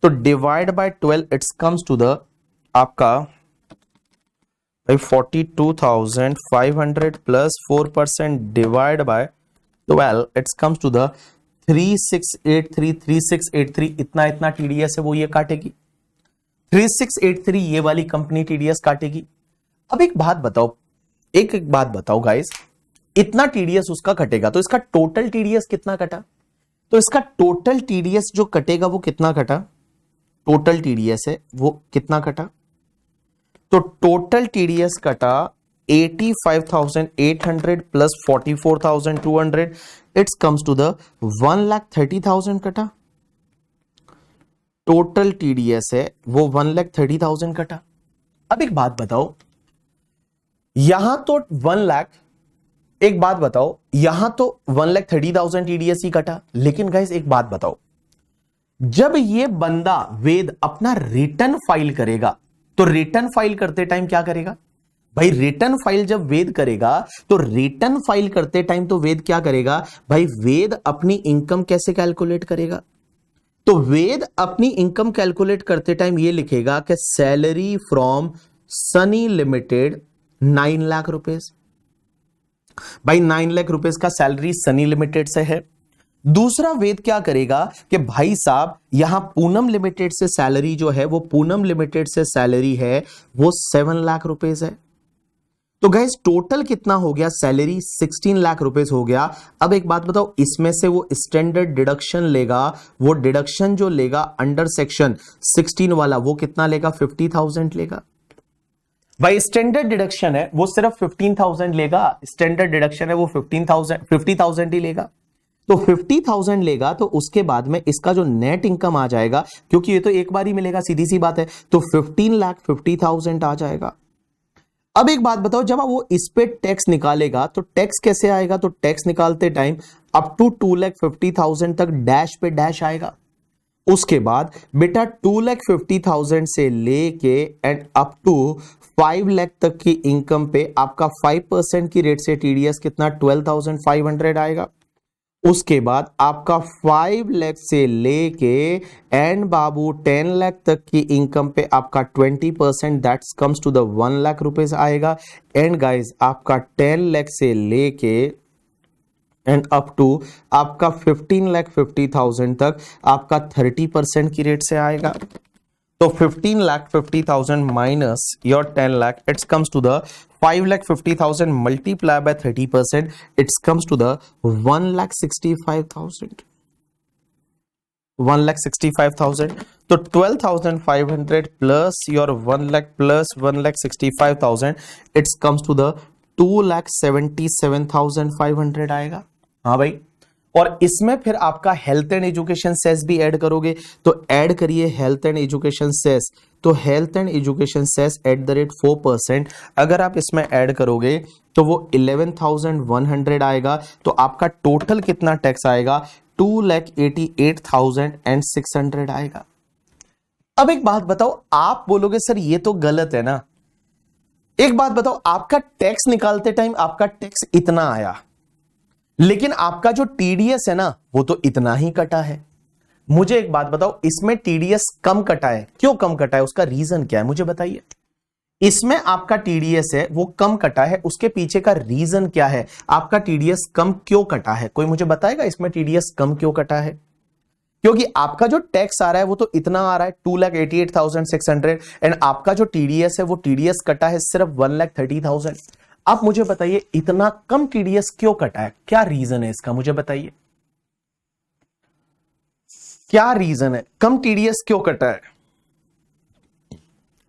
तो divide by 12 it's comes to the आपका 42,500 plus 4% divide by 12 it's comes to the 3683 इतना टीडीएस है वो ये काटेगी। 3683 ये वाली कंपनी टीडीएस काटेगी। अब एक बात बताओ गाइस, इतना टीडीएस उसका कटेगा तो इसका टोटल टीडीएस कितना कटा? तो इसका टोटल टीडीएस जो कटेगा वो कितना कटा? टोटल टीडीएस है वो कितना कटा? तो टोटल टीडीएस कटा 85,800 plus 44,200, it's comes to the 1,30,000 कटा। टोटल टीडीएस है वो 1,30,000 कटा। अब एक बात बताओ, यहां तो 1 लाख, एक बात बताओ, यहां तो 1,30,000 टीडीएस ही कटा, लेकिन गाइस एक बात बताओ, जब ये बंदा वेद अपना रिटर्न फाइल करेगा तो रिटर्न फाइल करते टाइम क्या करेगा भाई? रिटर्न फाइल जब वेद करेगा तो रिटर्न फाइल करते टाइम तो वेद क्या करेगा भाई? वेद अपनी इनकम कैसे कैलकुलेट करेगा? तो वेद अपनी इनकम कैलकुलेट करते टाइम ये लिखेगा कि salary from Sunny limited 9 lakh rupees. भाई 9 लाख रुपीस का सैलरी सनी लिमिटेड से है। दूसरा वेद क्या करेगा कि भाई साहब यहां पूनम लिमिटेड से सैलरी जो है वो पूनम लिमिटेड से सैलरी है वो 7 लाख रुपीस है। तो गाइस टोटल कितना हो गया? सैलरी 16 लाख रुपीस हो गया। अब एक बात बताओ, इसमें से वो स्टैंडर्ड डिडक्शन लेगा, वो डिडक्शन जो लेगा अंडर सेक्शन 16 वाला वो कितना लेगा? 50,000 लेगा। भाई स्टैंडर्ड डिडक्शन है वो सिर्फ 15,000 लेगा, स्टैंडर्ड डिडक्शन है वो 50,000 ही लेगा। तो 50,000 लेगा तो उसके बाद में इसका जो नेट इनकम आ जाएगा, क्योंकि ये तो एक बार ही मिलेगा, सीधी सी बात है, तो 15,50,000 आ जाएगा। अब एक बात बताओ, जब वो इस पे टैक्स निकालेगा तो टैक्स कैसे आएगा? तो टैक्स निकालते टाइम अप टू 2,50,000 तक डैश पे डैश आएगा। उसके बाद बेटा 2,50,000 से लेके एंड अप टू 5 लाख तक की इनकम पे आपका 5% की रेट से टीडीएस कितना? 12,500 आएगा। उसके बाद आपका 5 लाख से लेके एंड बाबू 10 लाख तक की इनकम पे आपका 20% that's comes to the 1 lakh rupees आएगा। एंड गाइस आपका 10 लाख से लेके एंड अप टू आपका 15,50,000 तक आपका 30% की रेट से आएगा। तो 15,50,000 minus your 10 lakh, it's comes to the 5,50,000 multiply by 30%, it's comes to the 1,65,000। 1,65,000। तो 12,500 plus your 1 lakh plus 1,65,000, it's comes to the 2,77,500 आएगा। हाँ भाई, और इसमें फिर आपका हेल्थ एंड एजुकेशन सेस भी ऐड करोगे, तो ऐड करिए हेल्थ एंड एजुकेशन सेस। तो health and education cess at the rate 4%, अगर आप इसमें ऐड करोगे तो वो 11,100 आएगा। तो आपका टोटल कितना टैक्स आएगा? 2,88,600 आएगा। अब एक बात बताओ, आप बोलोगे सर ये तो गलत है ना। एक बात बताओ, आपका टैक्स निकालते टाइम आपका टैक्स इतना आया, लेकिन आपका जो टीडीएस है ना वो तो इतना ही कटा है। मुझे एक बात बताओ, इसमें टीडीएस कम कटा है, क्यों कम कटा है? उसका रीजन क्या है मुझे बताइए। इसमें आपका टीडीएस है वो कम कटा है, उसके पीछे का रीजन क्या है? आपका टीडीएस कम क्यों कटा है? कोई मुझे बताएगा इसमें टीडीएस कम क्यों कटा है? क्योंकि आपका जो टैक्स आ रहा है वो तो इतना आ रहा है 2,88,600 एंड आपका जो टीडीएस है वो टीडीएस कटा है सिर्फ 1,30,000। आप मुझे बताइए इतना कम टीडीएस क्यों कटा है? क्या रीजन है इसका मुझे बताइए, क्या रीजन है? कम टीडीएस क्यों कटा है?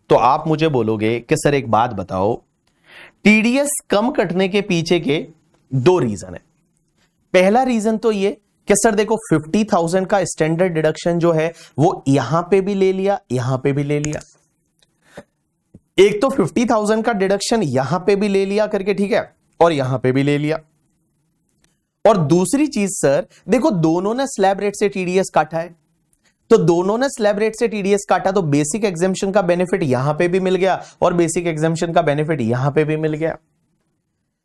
तो आप मुझे बोलोगे कि सर एक बात बताओ, टीडीएस कम कटने के पीछे के दो रीजन है। पहला रीजन तो ये कि सर देखो 50,000 का स्टैंडर्ड डिडक्शन जो है वो यहां पे भी ले लिया, यहां पे भी ले लिया। एक तो 50,000 का डिडक्शन यहां पे भी ले लिया करके, ठीक है, और यहां पे भी ले लिया। और दूसरी चीज सर देखो, दोनों ने स्लैब रेट से टीडीएस काटा है, तो दोनों ने स्लैब रेट से टीडीएस काटा तो बेसिक एग्जेम्पशन का बेनिफिट यहां पे भी मिल गया और बेसिक एग्जेम्पशन का बेनिफिट यहां पे भी मिल गया।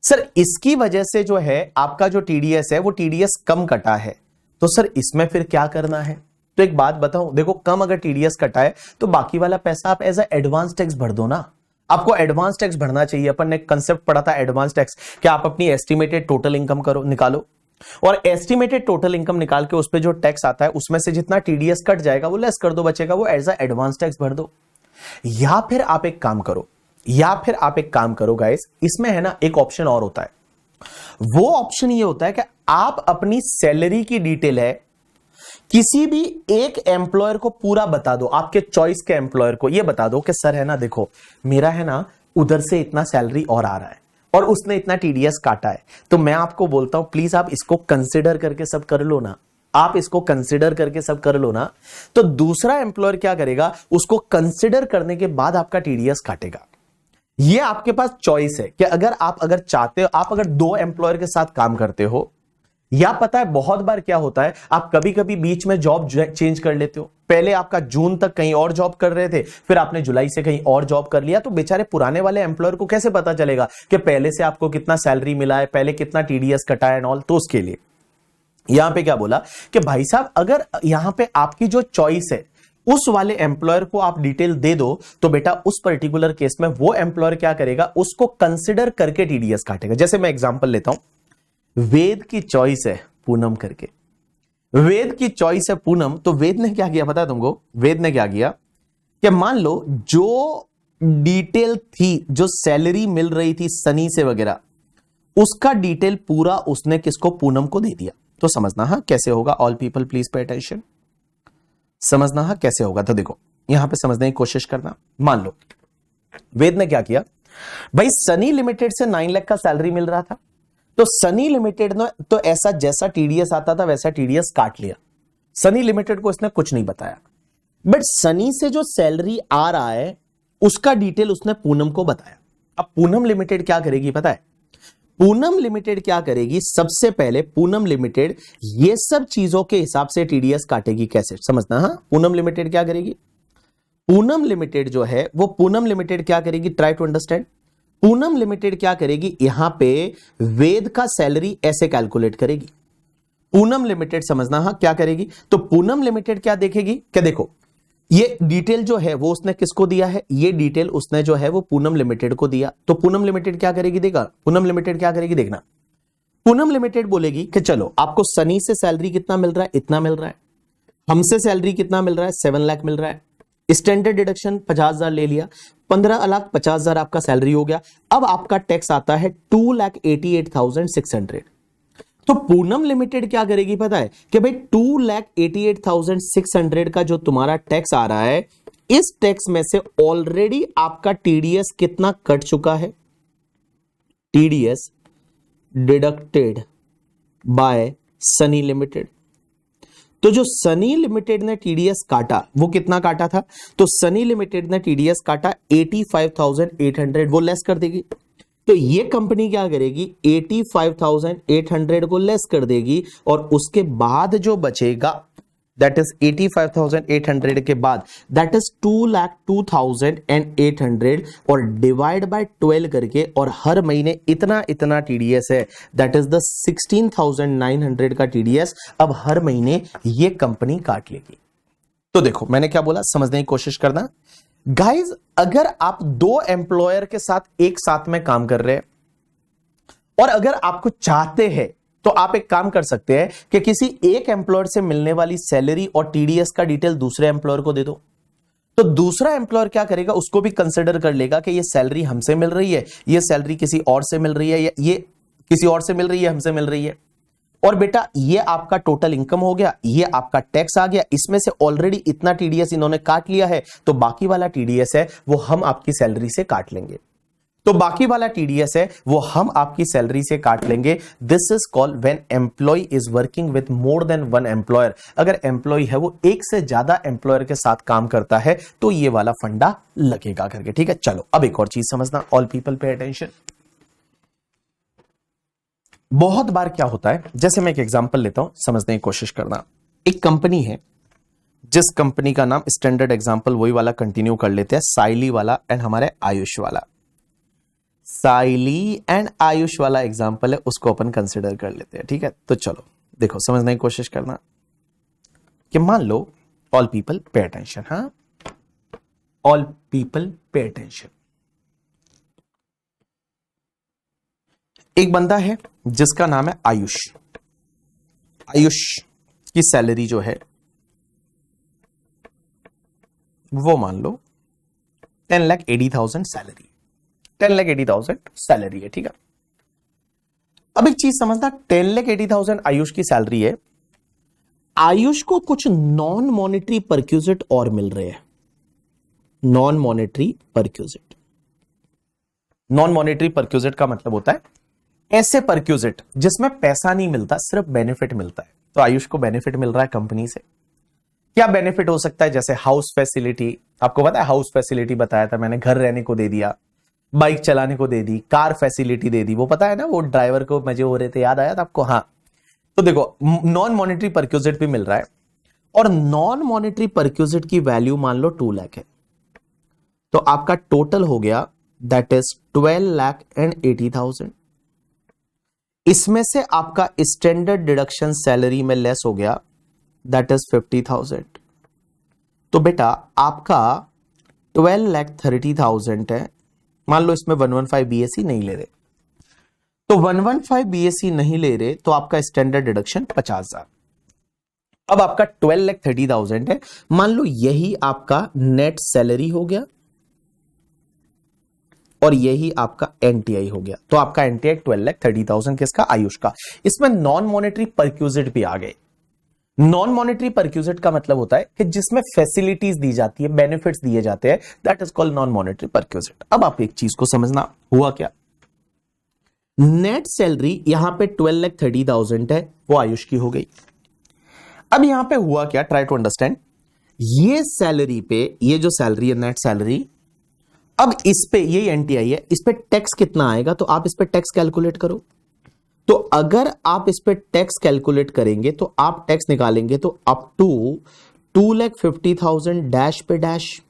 सर इसकी वजह से जो है आपका जो टीडीएस है वो टीडीएस कम कटा है, तो सर इसमें फिर क्या करना है? तो एक बात बताऊं, देखो कम अगर टीडीएस कटा है तो बाकी वाला पैसा आप एज एडवांस टैक्स भर दो ना। आपको एडवांस टैक्स भरना चाहिए। अपन ने कंसेप्ट पढ़ा था एडवांस टैक्स, कि आप अपनी एस्टिमेटेड टोटल इनकम करो, निकालो, और एस्टिमेटेड टोटल इनकम निकाल के उस पे जो टैक्स आता है उसमें से जितना टीडीएस कट जाएगा वो लेस कर दो, बचेगा वो एज एडवांस टैक्स भर दो। या फिर आप एक काम करो, गाइस, इसमें है ना एक ऑप्शन और होता है। वो ऑप्शन ये होता है कि आप अपनी सैलरी की डिटेल है किसी भी एक एम्प्लॉयर को पूरा बता दो, आपके चॉइस के एम्प्लॉयर को ये बता दो कि सर है ना देखो मेरा है ना उधर से इतना सैलरी और आ रहा है और उसने इतना टीडीएस काटा है, तो मैं आपको बोलता हूं प्लीज आप इसको कंसिडर करके सब कर लो ना, आप इसको कंसिडर करके सब कर लो ना। तो दूसरा एम्प्लॉयर क्या करेगा, उसको कंसिडर करने के बाद आपका टीडीएस काटेगा। ये आपके पास चॉइस है कि अगर चाहते हो, आप अगर दो एम्प्लॉयर के साथ काम करते हो, या पता है बहुत बार क्या होता है, आप कभी कभी बीच में जॉब चेंज कर लेते हो। पहले आपका जून तक कहीं और जॉब कर रहे थे, फिर आपने जुलाई से कहीं और जॉब कर लिया, तो बेचारे पुराने वाले एम्प्लॉयर को कैसे पता चलेगा कि पहले से आपको कितना सैलरी मिला है, पहले कितना टीडीएस कटा है एंड ऑल। तो उसके लिए यहां पे क्या बोला कि भाई साहब अगर यहां पे आपकी जो चॉइस है उस वाले एम्प्लॉयर को आप डिटेल दे दो, तो बेटा उस पर्टिकुलर केस में वो एम्प्लॉयर क्या करेगा, उसको कंसिडर करके टीडीएस काटेगा। जैसे मैं एग्जांपल लेता हूं, वेद की चॉइस है पूनम करके, वेद की चॉइस है पूनम, तो वेद ने क्या किया पता है तुमको? वेद ने क्या किया कि मान लो जो डिटेल थी, जो सैलरी मिल रही थी सनी से वगैरह, उसका डिटेल पूरा उसने किसको, पूनम को दे दिया। तो समझना हाँ कैसे होगा, all people please pay attention, समझना हाँ कैसे होगा। तो देखो यहां पे समझने की कोशिश करना। मान लो वेद ने क्या किया, भाई सनी लिमिटेड से 9 लाख का सैलरी मिल रहा था, तो सनी लिमिटेड ने तो ऐसा जैसा टीडीएस आता था वैसा टीडीएस काट लिया। सनी लिमिटेड को इसने कुछ नहीं बताया, बट सनी से जो सैलरी आ रहा है उसका डिटेल उसने पूनम को बताया। अब पूनम लिमिटेड क्या करेगी पता है? पूनम लिमिटेड क्या करेगी, सबसे पहले पूनम लिमिटेड ये सब चीजों के हिसाब से टीडीएस काटेगी। कैसे समझना हाँ, पूनम लिमिटेड क्या करेगी, पूनम लिमिटेड जो है वो पूनम लिमिटेड क्या करेगी, try to understand. Poonam limited क्या करेगी, यहां पे वेद का सैलरी ऐसे कैलकुलेट करेगी। पूनम लिमिटेड समझना हाँ क्या करेगी, तो पूनम लिमिटेड क्या देखेगी, क्या देखो ये डिटेल जो है वो उसने किसको दिया है, ये डिटेल उसने जो है वो पूनम लिमिटेड को दिया। तो पूनम लिमिटेड क्या करेगी, देखा पूनम लिमिटेड क्या करेगी, देखना पूनम लिमिटेड बोलेगी कि चलो आपको सनी से सैलरी कितना मिल रहा है, इतना मिल रहा है, हमसे सैलरी कितना मिल रहा है, 7 लाख मिल रहा है, स्टैंडर्ड डिडक्शन 50,000 ले लिया, 15,50,000 आपका सैलरी हो गया। अब आपका टैक्स आता है 2,88,600। तो पूनम लिमिटेड क्या करेगी पता है कि भाई 2,88,600 का जो तुम्हारा टैक्स आ रहा है, इस टैक्स में से ऑलरेडी आपका टीडीएस कितना कट चुका है, TDS deducted by Sunny limited. तो जो सनी लिमिटेड ने टीडीएस काटा वो कितना काटा था, तो सनी लिमिटेड ने टीडीएस काटा 85,800, वो लेस कर देगी। तो ये कंपनी क्या करेगी, 85,800 को लेस कर देगी और उसके बाद जो बचेगा दैट इज 85,800 के बाद दैट इज 2,02,800 और डिवाइड बाय 12 करके, और हर महीने इतना इतना टीडीएस है, दैट इज द 16,900 का टीडीएस अब हर महीने ये कंपनी काट लेगी। तो देखो मैंने क्या बोला, समझने की कोशिश करना गाइज। अगर आप दो एम्प्लॉयर के साथ एक साथ में काम कर रहे हैं और अगर आपको चाहते हैं तो आप एक काम कर सकते हैं कि किसी एक एम्प्लॉयर से मिलने वाली सैलरी और टीडीएस का डिटेल दूसरे एम्प्लॉयर को दे दो। तो दूसरा एम्प्लॉयर क्या करेगा, उसको भी कंसिडर कर लेगा कि ये सैलरी हमसे मिल रही है, ये सैलरी किसी और से मिल रही है, या ये किसी और से मिल रही है, हमसे मिल रही है। और बेटा ये आपका टोटल इनकम हो गया, ये आपका टैक्स आ गया, इसमें से ऑलरेडी इतना टीडीएस इन्होंने काट लिया है, तो बाकी वाला टीडीएस है वो हम आपकी सैलरी से काट लेंगे। तो बाकी वाला टीडीएस है वो हम आपकी सैलरी से काट लेंगे। This is called when employ is working with more than one employer. अगर एम्प्लॉय है वो एक से ज्यादा एम्प्लॉयर के साथ काम करता है तो ये वाला फंडा लगेगा करके, ठीक है। चलो अब एक और चीज समझना, ऑल पीपल पे अटेंशन। बहुत बार क्या होता है, जैसे मैं एक एग्जांपल लेता हूं, समझने की कोशिश करना। एक कंपनी है जिस कंपनी का नाम, स्टैंडर्ड एग्जांपल वही वाला कंटिन्यू कर लेते हैं, साइली वाला एंड हमारे आयुष वाला। साइली एंड आयुष वाला एग्जांपल है, उसको अपन कंसिडर कर लेते हैं, ठीक है। तो चलो देखो समझने की कोशिश करना कि मान लो ऑल पीपल पे अटेंशन, हाँ, ऑल पीपल पे अटेंशन। एक बंदा है जिसका नाम है आयुष। आयुष की सैलरी जो है वो मान लो 10,80,000 सैलरी, 10,80,000 सैलरी है, ठीक है। अब एक चीज समझना, 10,80,000 आयुष की सैलरी है। आयुष को कुछ नॉन मॉनेटरी परक्यूजिट और मिल रहे हैं, non monetary perquisite. Non monetary perquisite का मतलब होता है ऐसे परक्यूजिट जिसमें पैसा नहीं मिलता, सिर्फ बेनिफिट मिलता है। तो आयुष को बेनिफिट मिल रहा है कंपनी से। क्या बेनिफिट हो सकता है, जैसे हाउस फैसिलिटी, आपको पता है हाउस फैसिलिटी बताया था मैंने, घर रहने को दे दिया, बाइक चलाने को दे दी, कार फैसिलिटी दे दी, वो पता है ना, वो ड्राइवर को मजे हो रहे थे, याद आया था आपको, हाँ। तो देखो नॉन मॉनेटरी परक्यूजिट भी मिल रहा है, और नॉन मॉनेटरी परक्यूजिट की वैल्यू मान लो 2 लाख है। तो आपका टोटल हो गया दैट इज 12,80,000। इसमें से आपका स्टैंडर्ड डिडक्शन सैलरी में लेस हो गया दैट इज 50,000। तो बेटा आपका 12,30,000 है। मान लो इसमें 115 बीएससी नहीं ले रहे, तो 115 बीएससी नहीं ले रहे तो आपका स्टैंडर्ड डिडक्शन 50,000। अब आपका 12,30,000 है, मान लो यही आपका नेट सैलरी हो गया और यही आपका एनटीआई हो गया। तो आपका एनटीआई 12,30,000 किसका, आयुष का। इसमें नॉन मॉनेटरी परक्यूजिट भी आ गए। नॉन मॉनेटरी परक्यूजिट का मतलब होता है कि जिसमें फैसिलिटीज दी जाती है, बेनिफिट्स दिए जाते हैं, that is called non monetary perquisite. अब आप एक चीज को समझना, हुआ क्या, नेट सैलरी यहां पे 12,30,000 है, वो आयुष की हो गई। अब यहां पे हुआ क्या, ट्राई टू अंडरस्टैंड। ये सैलरी पे, ये जो सैलरी है नेट सैलरी, अब इस पे ये एनटीआई है, इस पे टैक्स कितना आएगा, तो आप इस पे टैक्स कैलकुलेट करो। तो अगर आप इस पे टैक्स कैलकुलेट करेंगे तो आप टैक्स निकालेंगे तो अप टू 2,50,000 डैश पे dash,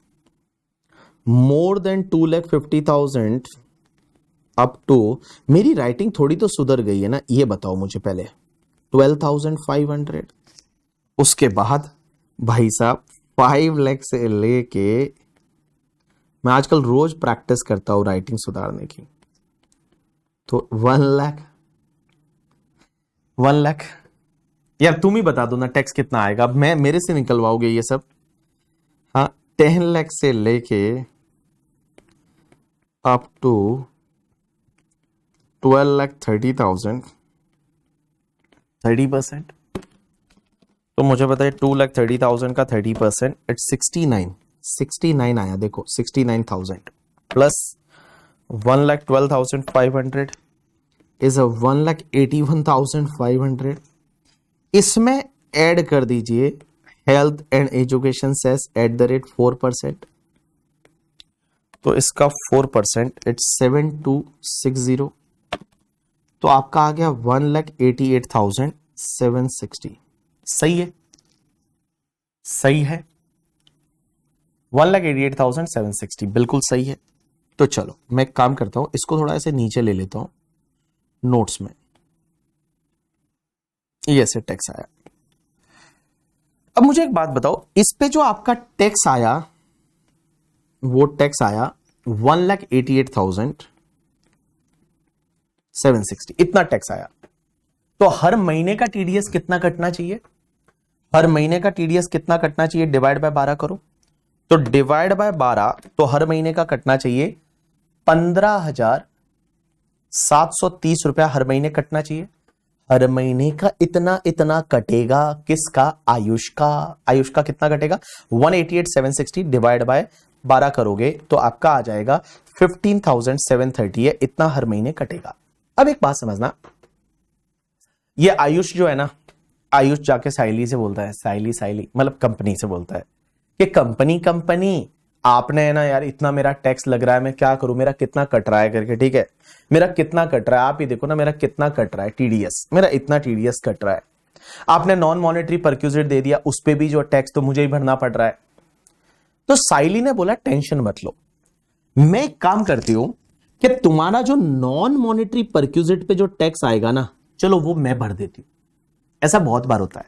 more than 2,50,000 up to, मेरी राइटिंग थोड़ी तो सुधर गई है ना, ये बताओ मुझे पहले, 12,500। उसके बाद भाई साहब 5 लाख से लेके, मैं आजकल रोज प्रैक्टिस करता हूं राइटिंग सुधारने की, तो 1 लाख, 1 लाख। यार तुम ही बता दो ना टैक्स कितना आएगा, अब मैं मेरे से निकलवाओगे ये सब, हाँ। 10 लाख से लेके अप टू 12,30,000, 30%। तो मुझे बताइए 2,30,000 का 30%, इट्स 69 आया, देखो 69,000 प्लस 1,12,500 इज 1,81,500। इसमें ऐड कर दीजिए हेल्थ एंड एजुकेशन सेस @4%, तो इसका 4%, इट्स 7,260। तो आपका आ गया 1,88,760। सही है, सही है, 1,88,760 बिल्कुल सही है। तो चलो मैं एक काम करता हूं, इसको थोड़ा ऐसे नीचे ले लेता हूं नोट्स में, ये ऐसे टैक्स आया। अब मुझे एक बात बताओ, इस पे जो आपका टैक्स आया वो टैक्स आया 1,88,760, इतना टैक्स आया। तो हर महीने का टीडीएस कितना कटना चाहिए, हर महीने का टीडीएस कितना कटना चाहिए, डिवाइड बाय 12 करो। तो डिवाइड बाय 12, तो हर महीने का कटना चाहिए 15,730 रुपया हर महीने कटना चाहिए। हर महीने का इतना इतना कटेगा किसका, आयुष का। आयुष का कितना कटेगा, 188,760 डिवाइड बाय 12 करोगे तो आपका आ जाएगा 15,730 है, इतना हर महीने कटेगा। अब एक बात समझना, ये आयुष जो है ना, आयुष जाके साइली से बोलता है, साइली मतलब कंपनी से बोलता है कि कंपनी आपने है ना यार इतना मेरा टैक्स लग रहा है, मैं क्या करूं, मेरा कितना कट रहा है करके, ठीक है मेरा कितना कट रहा है, आप ही देखो ना मेरा कितना कट रहा है टीडीएस, मेरा इतना टीडीएस कट रहा है। आपने नॉन मॉनेटरी परक्यूजिट दे दिया, उस पे भी जो टैक्स तो मुझे ही भरना पड़ रहा है। तो साइली ने बोला टेंशन मत लो, मैं एक काम करती हूं कि तुम्हारा जो नॉन मॉनेटरी परक्यूजिट पे जो टैक्स आएगा ना, चलो वो मैं भर देती हूं। ऐसा बहुत बार होता है,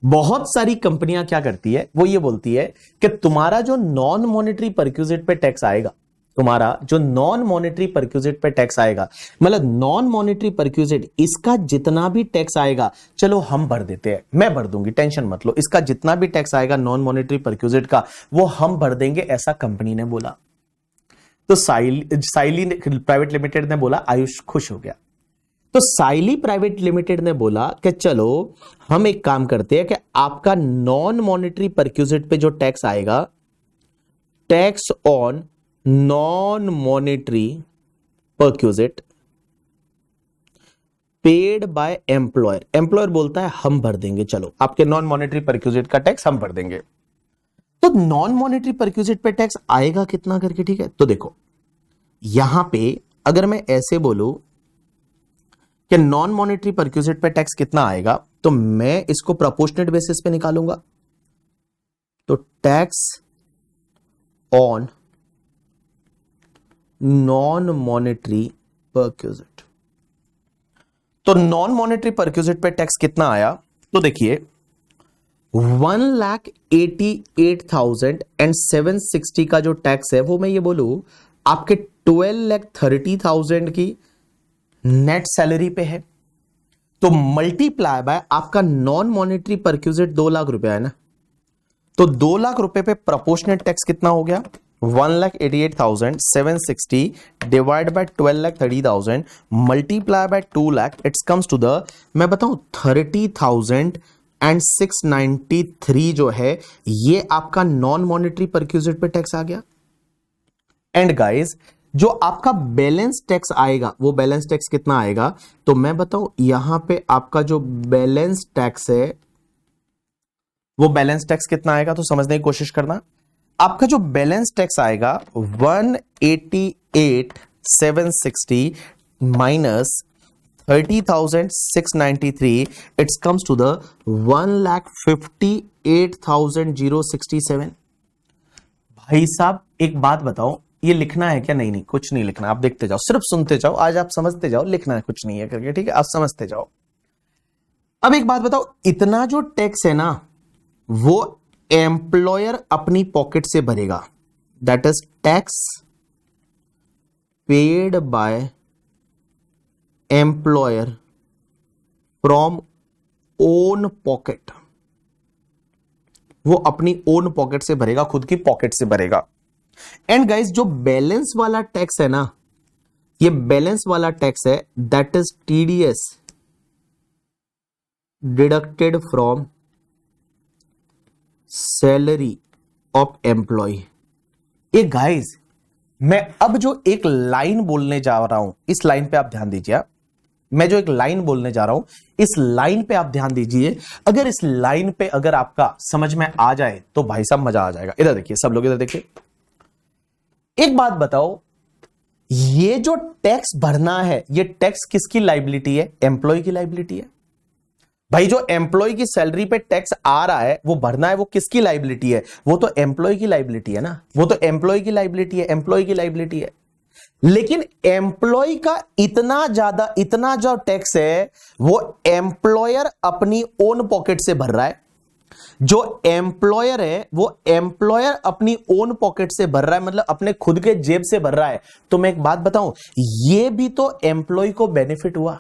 बहुत सारी कंपनियां क्या करती है, वो ये बोलती है कि तुम्हारा जो नॉन मॉनेटरी परक्यूजिट पे टैक्स आएगा, तुम्हारा जो नॉन मॉनेटरी परक्यूजिट पे टैक्स आएगा, मतलब नॉन मॉनेटरी परक्यूजिट, इसका जितना भी टैक्स आएगा चलो हम भर देते हैं, मैं भर दूंगी, टेंशन मत लो, इसका जितना भी टैक्स आएगा नॉन मॉनेटरी परक्यूजिट का वो हम भर देंगे, ऐसा कंपनी ने बोला। तो साइली प्राइवेट लिमिटेड ने बोला, आयुष खुश हो गया। तो साइली प्राइवेट लिमिटेड ने बोला कि चलो हम एक काम करते हैं कि आपका नॉन मॉनेटरी परक्यूजिट पे जो टैक्स आएगा, tax on non monetary perquisite paid by employer, employer बोलता है हम भर देंगे, चलो आपके नॉन मॉनेटरी परक्यूजिट का टैक्स हम भर देंगे। तो नॉन मॉनेटरी परक्यूजिट पे टैक्स आएगा कितना करके, ठीक है। तो देखो यहां पे अगर मैं ऐसे बोलूं कि नॉन मॉनेटरी परक्यूजिट पे टैक्स कितना आएगा, तो मैं इसको प्रोपोर्शनेट बेसिस पे निकालूंगा। तो tax on non monetary perquisite, तो नॉन मॉनेटरी परक्यूजिट पे टैक्स कितना आया, तो देखिए 1,88,760 का जो टैक्स है वो मैं ये बोलूं आपके 12,30,000 की नेट सैलरी पे है, तो मल्टीप्लाई बाय आपका नॉन मॉनेटरी परक्यूजिट 2 लाख रुपया है ना, तो 2 लाख रुपए पे प्रोपोर्शनेट टैक्स कितना हो गया, 1,88,760 divide by 12,30,000 multiply by 2 lakh, it's comes to the, मैं बताऊं 30,693 जो है ये आपका नॉन मॉनेटरी परक्यूजिट पे टैक्स आ गया। एंड गाइस जो आपका बैलेंस टैक्स आएगा, वो बैलेंस टैक्स कितना आएगा, तो मैं बताऊं यहां पे आपका जो बैलेंस टैक्स है वो बैलेंस टैक्स कितना आएगा, तो समझने की कोशिश करना। आपका जो बैलेंस टैक्स आएगा 188,760 minus 30,693, it's comes to the 1,58,067। भाई साहब एक बात बताओ, ये लिखना है क्या, नहीं कुछ नहीं लिखना, आप देखते जाओ, सिर्फ सुनते जाओ, आज आप समझते जाओ, लिखना है कुछ नहीं है करके, ठीक है आप समझते जाओ। अब एक बात बताओ, इतना जो टैक्स है ना वो एम्प्लॉयर अपनी पॉकेट से भरेगा, that is tax paid by employer from own pocket, वो अपनी ओन पॉकेट से भरेगा, खुद की पॉकेट से भरेगा। एंड गाइस जो बैलेंस वाला टैक्स है ना, ये बैलेंस वाला टैक्स है, that is TDS deducted from salary of employ. ये गाइस मैं अब जो एक लाइन बोलने जा रहा हूं, इस लाइन पे आप ध्यान दीजिए, मैं जो एक लाइन बोलने जा रहा हूं इस लाइन पे आप ध्यान दीजिए, अगर इस लाइन पे अगर आपका समझ में आ जाए तो भाई साहब मजा आ जाएगा। इधर देखिए सब लोग, इधर देखिए, एक बात बताओ, ये जो टैक्स भरना है ये टैक्स किसकी लाइबिलिटी है, एम्प्लॉय की लाइबिलिटी है। भाई जो एम्प्लॉय की सैलरी पे टैक्स आ रहा है वो भरना है, वो किसकी लाइबिलिटी है, वो तो एम्प्लॉय की लाइबिलिटी है ना, वो तो एम्प्लॉय की लाइबिलिटी है, एम्प्लॉय की लाइबिलिटी है। लेकिन एम्प्लॉय का इतना जो टैक्स है वो एम्प्लॉयर अपनी ओन पॉकेट से भर रहा है, जो एम्प्लॉयर है वो एम्प्लॉयर अपनी ओन पॉकेट से भर रहा है, मतलब अपने खुद के जेब से भर रहा है। तो मैं एक बात बताऊं, ये भी तो एम्प्लॉय को बेनिफिट हुआ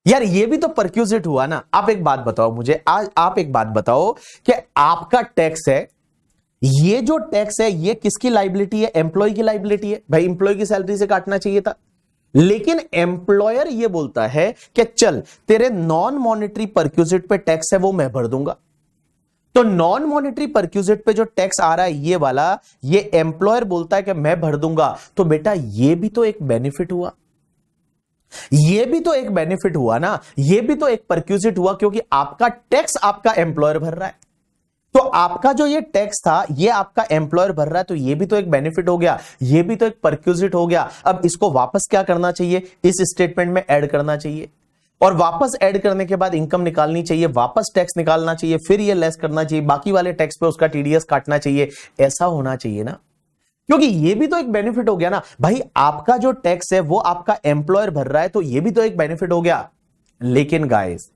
यार, ये भी तो परक्यूजिट हुआ ना। आप एक बात बताओ मुझे, आज आप एक बात बताओ कि आपका टैक्स है, ये जो टैक्स है ये किसकी लाइबिलिटी है, एम्प्लॉय की लाइबिलिटी है। भाई एम्प्लॉय की सैलरी से काटना चाहिए था, लेकिन एम्प्लॉयर ये बोलता है कि चल तेरे नॉन मॉनेटरी परक्यूजिट पे टैक्स है वो मैं भर दूंगा। तो नॉन मॉनेटरी परक्यूजिट पे जो टैक्स आ रहा है ये वाला, ये एम्प्लॉयर बोलता है कि मैं भर दूंगा, तो बेटा ये भी तो एक बेनिफिट हुआ, ये भी तो एक बेनिफिट हुआ ना, ये भी तो एक परक्यूजिट हुआ, क्योंकि आपका टैक्स आपका एम्प्लॉयर भर रहा है। तो आपका जो ये टैक्स था ये आपका एम्प्लॉयर भर रहा है, तो ये भी तो एक बेनिफिट हो गया, ये भी तो एक परक्यूजिट हो गया। अब इसको वापस क्या करना चाहिए, इस स्टेटमेंट में ऐड करना चाहिए, और वापस ऐड करने के बाद इनकम निकालनी चाहिए, वापस टैक्स निकालना चाहिए, फिर ये लेस करना चाहिए, बाकी वाले टैक्स पे उसका टीडीएस काटना चाहिए। ऐसा होना चाहिए ना, क्योंकि ये भी तो एक बेनिफिट हो गया ना भाई, आपका जो टैक्स है वो आपका एम्प्लॉयर भर रहा है, तो ये भी तो एक बेनिफिट हो गया। लेकिन गाइस,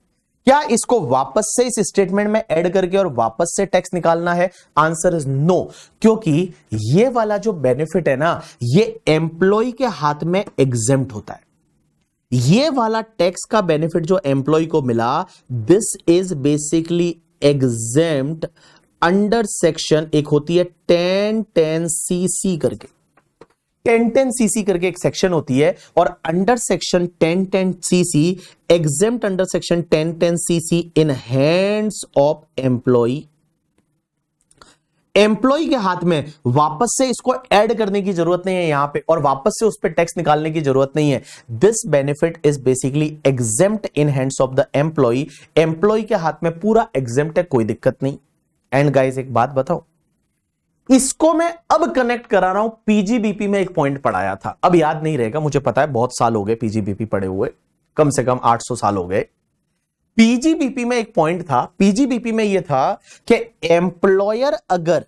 क्या इसको वापस से इस स्टेटमेंट में ऐड करके और वापस से टैक्स निकालना है? आंसर इज नो, क्योंकि ये वाला जो बेनिफिट है ना, ये एम्प्लॉय के हाथ में एग्जेम्प्ट होता है। ये वाला टैक्स का बेनिफिट जो एम्प्लॉय को मिला, this is basically exempt under section, एक होती है 1010 सीसी करके, 1010 सीसी करके एक सेक्शन होती है, और under section 1010 CC, exempt under section 1010 CC in hands of employ. Employ के हाथ में वापस से इसको ऐड करने की जरूरत नहीं है यहां पे, और वापस से उस पे टैक्स निकालने की जरूरत नहीं है। This benefit is basically exempt in hands of the employ. Employ के हाथ में पूरा एग्जेम्प्ट है, कोई दिक्कत नहीं। एंड गाइस, एक बात बताओ, इसको मैं अब कनेक्ट करा रहा हूं, पीजीबीपी में एक पॉइंट पढ़ाया था, अब याद नहीं रहेगा मुझे पता है, बहुत साल हो गए पीजीबीपी पढ़े हुए, कम से कम 800 साल हो गए। पीजीबीपी में एक पॉइंट था, पीजीबीपी में यह था कि एम्प्लॉयर अगर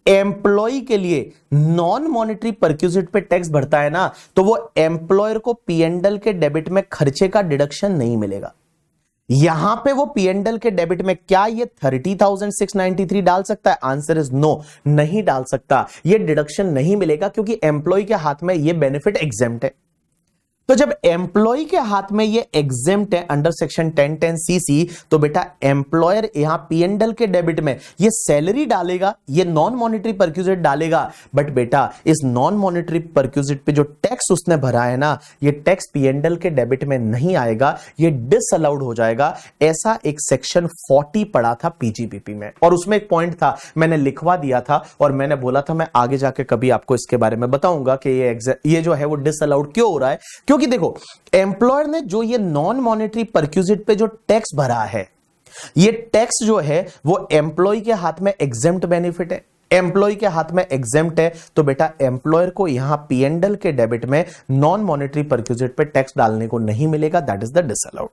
एम्प्लॉय के लिए नॉन मॉनेटरी परक्यूजिट पे टैक्स भरता है ना, तो वो एम्प्लॉयर को पीएनडल के डेबिट में खर्चे का डिडक्शन नहीं मिलेगा। यहां पे वो पीएनडल के डेबिट में क्या ये 30,693 डाल सकता है? आंसर इज नो, नहीं डाल सकता, ये डिडक्शन नहीं मिलेगा, क्योंकि एम्प्लॉय के हाथ में ये बेनिफिट एग्जेम्प्ट है। तो जब एम्प्लॉय के हाथ में ये एग्जेम्प्ट है अंडर सेक्शन 1010 सीसी, तो बेटा एम्प्लॉयर यहां पीएनडल के डेबिट में ये सैलरी डालेगा, ये नॉन मॉनेटरी परक्यूजिट डालेगा, बट बेटा इस नॉन मॉनेटरी परक्यूजिट पे जो टैक्स उसने भरा है ना, ये टैक्स पीएनडल के डेबिट में नहीं आएगा, ये डिसअलाउड हो जाएगा। ऐसा एक सेक्शन 40 पढ़ा था पीजीबीपी में, और उसमें एक पॉइंट था, मैंने लिखवा दिया था, और मैंने बोला था मैं आगे जाके कभी आपको इसके बारे में बताऊंगा कि ये जो है वो डिसअलाउड क्यों हो रहा है। क्योंकि देखो, एम्प्लॉयर ने जो ये नॉन मॉनेटरी परक्यूजिट पे जो टैक्स भरा है, ये टैक्स जो है वो एम्प्लॉय के हाथ में एग्जेम्प्ट बेनिफिट है, एम्प्लॉय के हाथ में एग्जेम्प्ट है, तो बेटा एम्प्लॉयर को यहां पीएनडल के डेबिट में नॉन मॉनेटरी परक्यूजिट पे टैक्स डालने को नहीं मिलेगा, दैट इज द डिसअलाउड।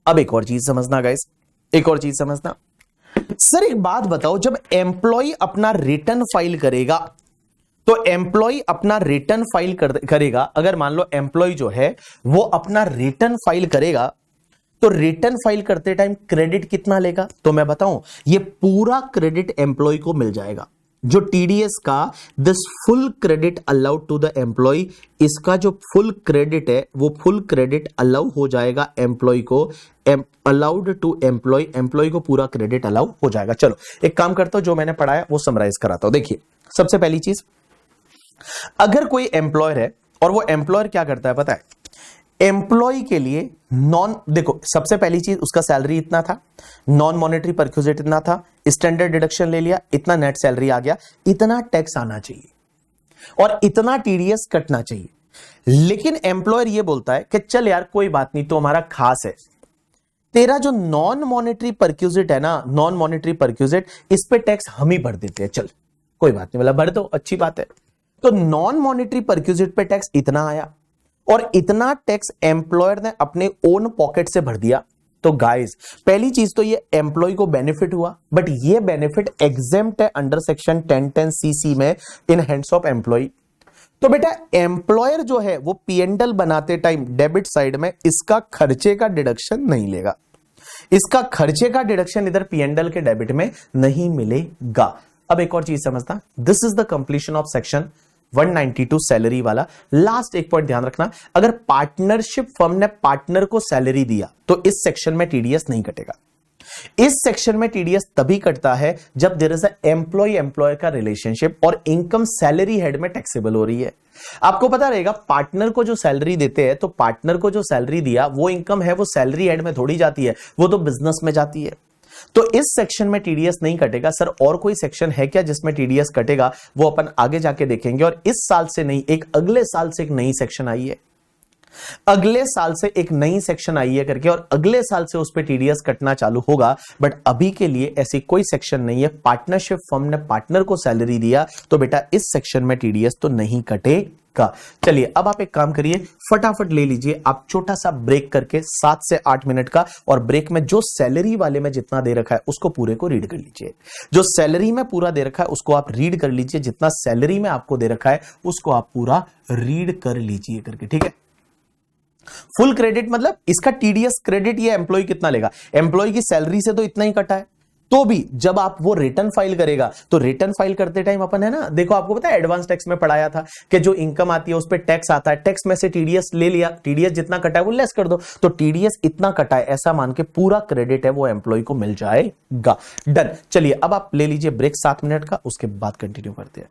अब एक और चीज समझना गाइस, एक और चीज समझना। सर एक बात बताओ, जब एम्प्लॉय अपना रिटर्न फाइल करेगा, तो एम्प्लॉय अपना रिटर्न फाइल करेगा, अगर मान लो एम्प्लॉय जो है वो अपना रिटर्न फाइल करेगा, तो रिटर्न फाइल करते टाइम क्रेडिट कितना लेगा? तो मैं बताऊं, ये पूरा क्रेडिट एम्प्लॉय को मिल जाएगा, जो टीडीएस का this full credit allowed to the employ, इसका जो फुल क्रेडिट है वो फुल क्रेडिट अलाउ हो जाएगा एम्प्लॉय को, अलाउड टू एम्प्लॉय, एम्प्लॉय को पूरा क्रेडिट अलाउ हो जाएगा। चलो एक काम करता हूं, जो मैंने पढ़ाया वो समराइज कराता हूं। देखिए, सबसे पहली चीज, अगर कोई एम्प्लॉयर है और वो एम्प्लॉयर क्या करता है पता है, एम्प्लॉय के लिए देखो सबसे पहली चीज, उसका सैलरी इतना था, नॉन मॉनेटरी परक्यूजिट इतना था, स्टैंडर्ड डिडक्शन ले लिया, इतना नेट सैलरी आ गया, इतना टैक्स आना चाहिए और इतना टीडीएस कटना चाहिए। लेकिन एम्प्लॉयर ये बोलता है कि चल यार कोई बात नहीं, तो हमारा खास है, तेरा जो नॉन मॉनेटरी परक्यूजिट है ना, नॉन मॉनेटरी परक्यूजिट, इस पे टैक्स हम ही भर देते हैं, चल कोई बात नहीं, मतलब भर दो, अच्छी बात है। तो नॉन मॉनेटरी परक्यूजिट पे टैक्स इतना आया, और इतना टैक्स एम्प्लॉयर ने अपने ओन पॉकेट से भर दिया। तो गाइस, पहली चीज तो ये एम्प्लॉय को बेनिफिट हुआ, बट ये बेनिफिट एग्जेम्प्ट है अंडर सेक्शन 1010 सीसी में इन हैंड्स ऑफ एम्प्लॉय। तो बेटा एम्प्लॉयर जो है वो पीएनडल बनाते टाइम डेबिट साइड में इसका खर्चे का डिडक्शन नहीं लेगा, इसका खर्चे का डिडक्शन इधर पीएनडल के डेबिट में नहीं मिलेगा। अब एक और चीज समझना, this is the completion of section 192 salary वाला। लास्ट एक पॉइंट ध्यान रखना, अगर पार्टनरशिप फर्म ने पार्टनर को सैलरी दिया तो इस सेक्शन में टीडीएस नहीं कटेगा। इस सेक्शन में टीडीएस तभी कटता है जब there is a employ employer का रिलेशनशिप और इनकम सैलरी हेड में टैक्सेबल हो रही है। आपको पता रहेगा, पार्टनर को जो सैलरी देते हैं, तो पार्टनर को जो सैलरी दिया वो इनकम है, वो सैलरी हेड में थोड़ी जाती है, वो तो बिजनेस में जाती है। तो इस सेक्शन में टीडीएस नहीं कटेगा। सर और कोई सेक्शन है क्या जिसमें टीडीएस कटेगा? वो अपन आगे जाके देखेंगे। और इस साल से नहीं, एक अगले साल से एक नई सेक्शन आई है, अगले साल से एक नई सेक्शन आई है करके, और अगले साल से उस पे टीडीएस कटना चालू होगा। बट अभी के लिए ऐसी कोई सेक्शन नहीं है। पार्टनरशिप फर्म ने पार्टनर को सैलरी दिया तो बेटा इस सेक्शन में टीडीएस तो नहीं कटेगा। चलिए अब आप एक काम करिए, फटाफट ले लीजिए आप छोटा सा ब्रेक करके 7 से 8 मिनट का, और ब्रेक में जो सैलरी वाले में जितना दे रखा है उसको पूरे को रीड कर लीजिए। जो सैलरी में पूरा दे रखा है उसको आप रीड कर लीजिए, जितना सैलरी में आपको दे रखा है उसको आप पूरा रीड कर लीजिए करके, ठीक है। फुल क्रेडिट मतलब इसका टीडीएस क्रेडिट ये एम्प्लॉय कितना लेगा? एम्प्लॉय की सैलरी से तो इतना ही कटा है, तो भी जब आप वो रिटर्न फाइल करेगा तो रिटर्न फाइल करते टाइम अपन है ना, देखो आपको पता है एडवांस टैक्स में पढ़ाया था कि जो इनकम आती है उस पर टैक्स आता है, टैक्स में से टीडीएस ले लिया, टीडीएस जितना कटा है वो लेस कर दो, तो टीडीएस इतना कटा है ऐसा मान के पूरा क्रेडिट है वो एम्प्लॉय को मिल जाएगा। डन। चलिए अब आप ले लीजिए ब्रेक 7 मिनट का, उसके बाद कंटिन्यू करते हैं।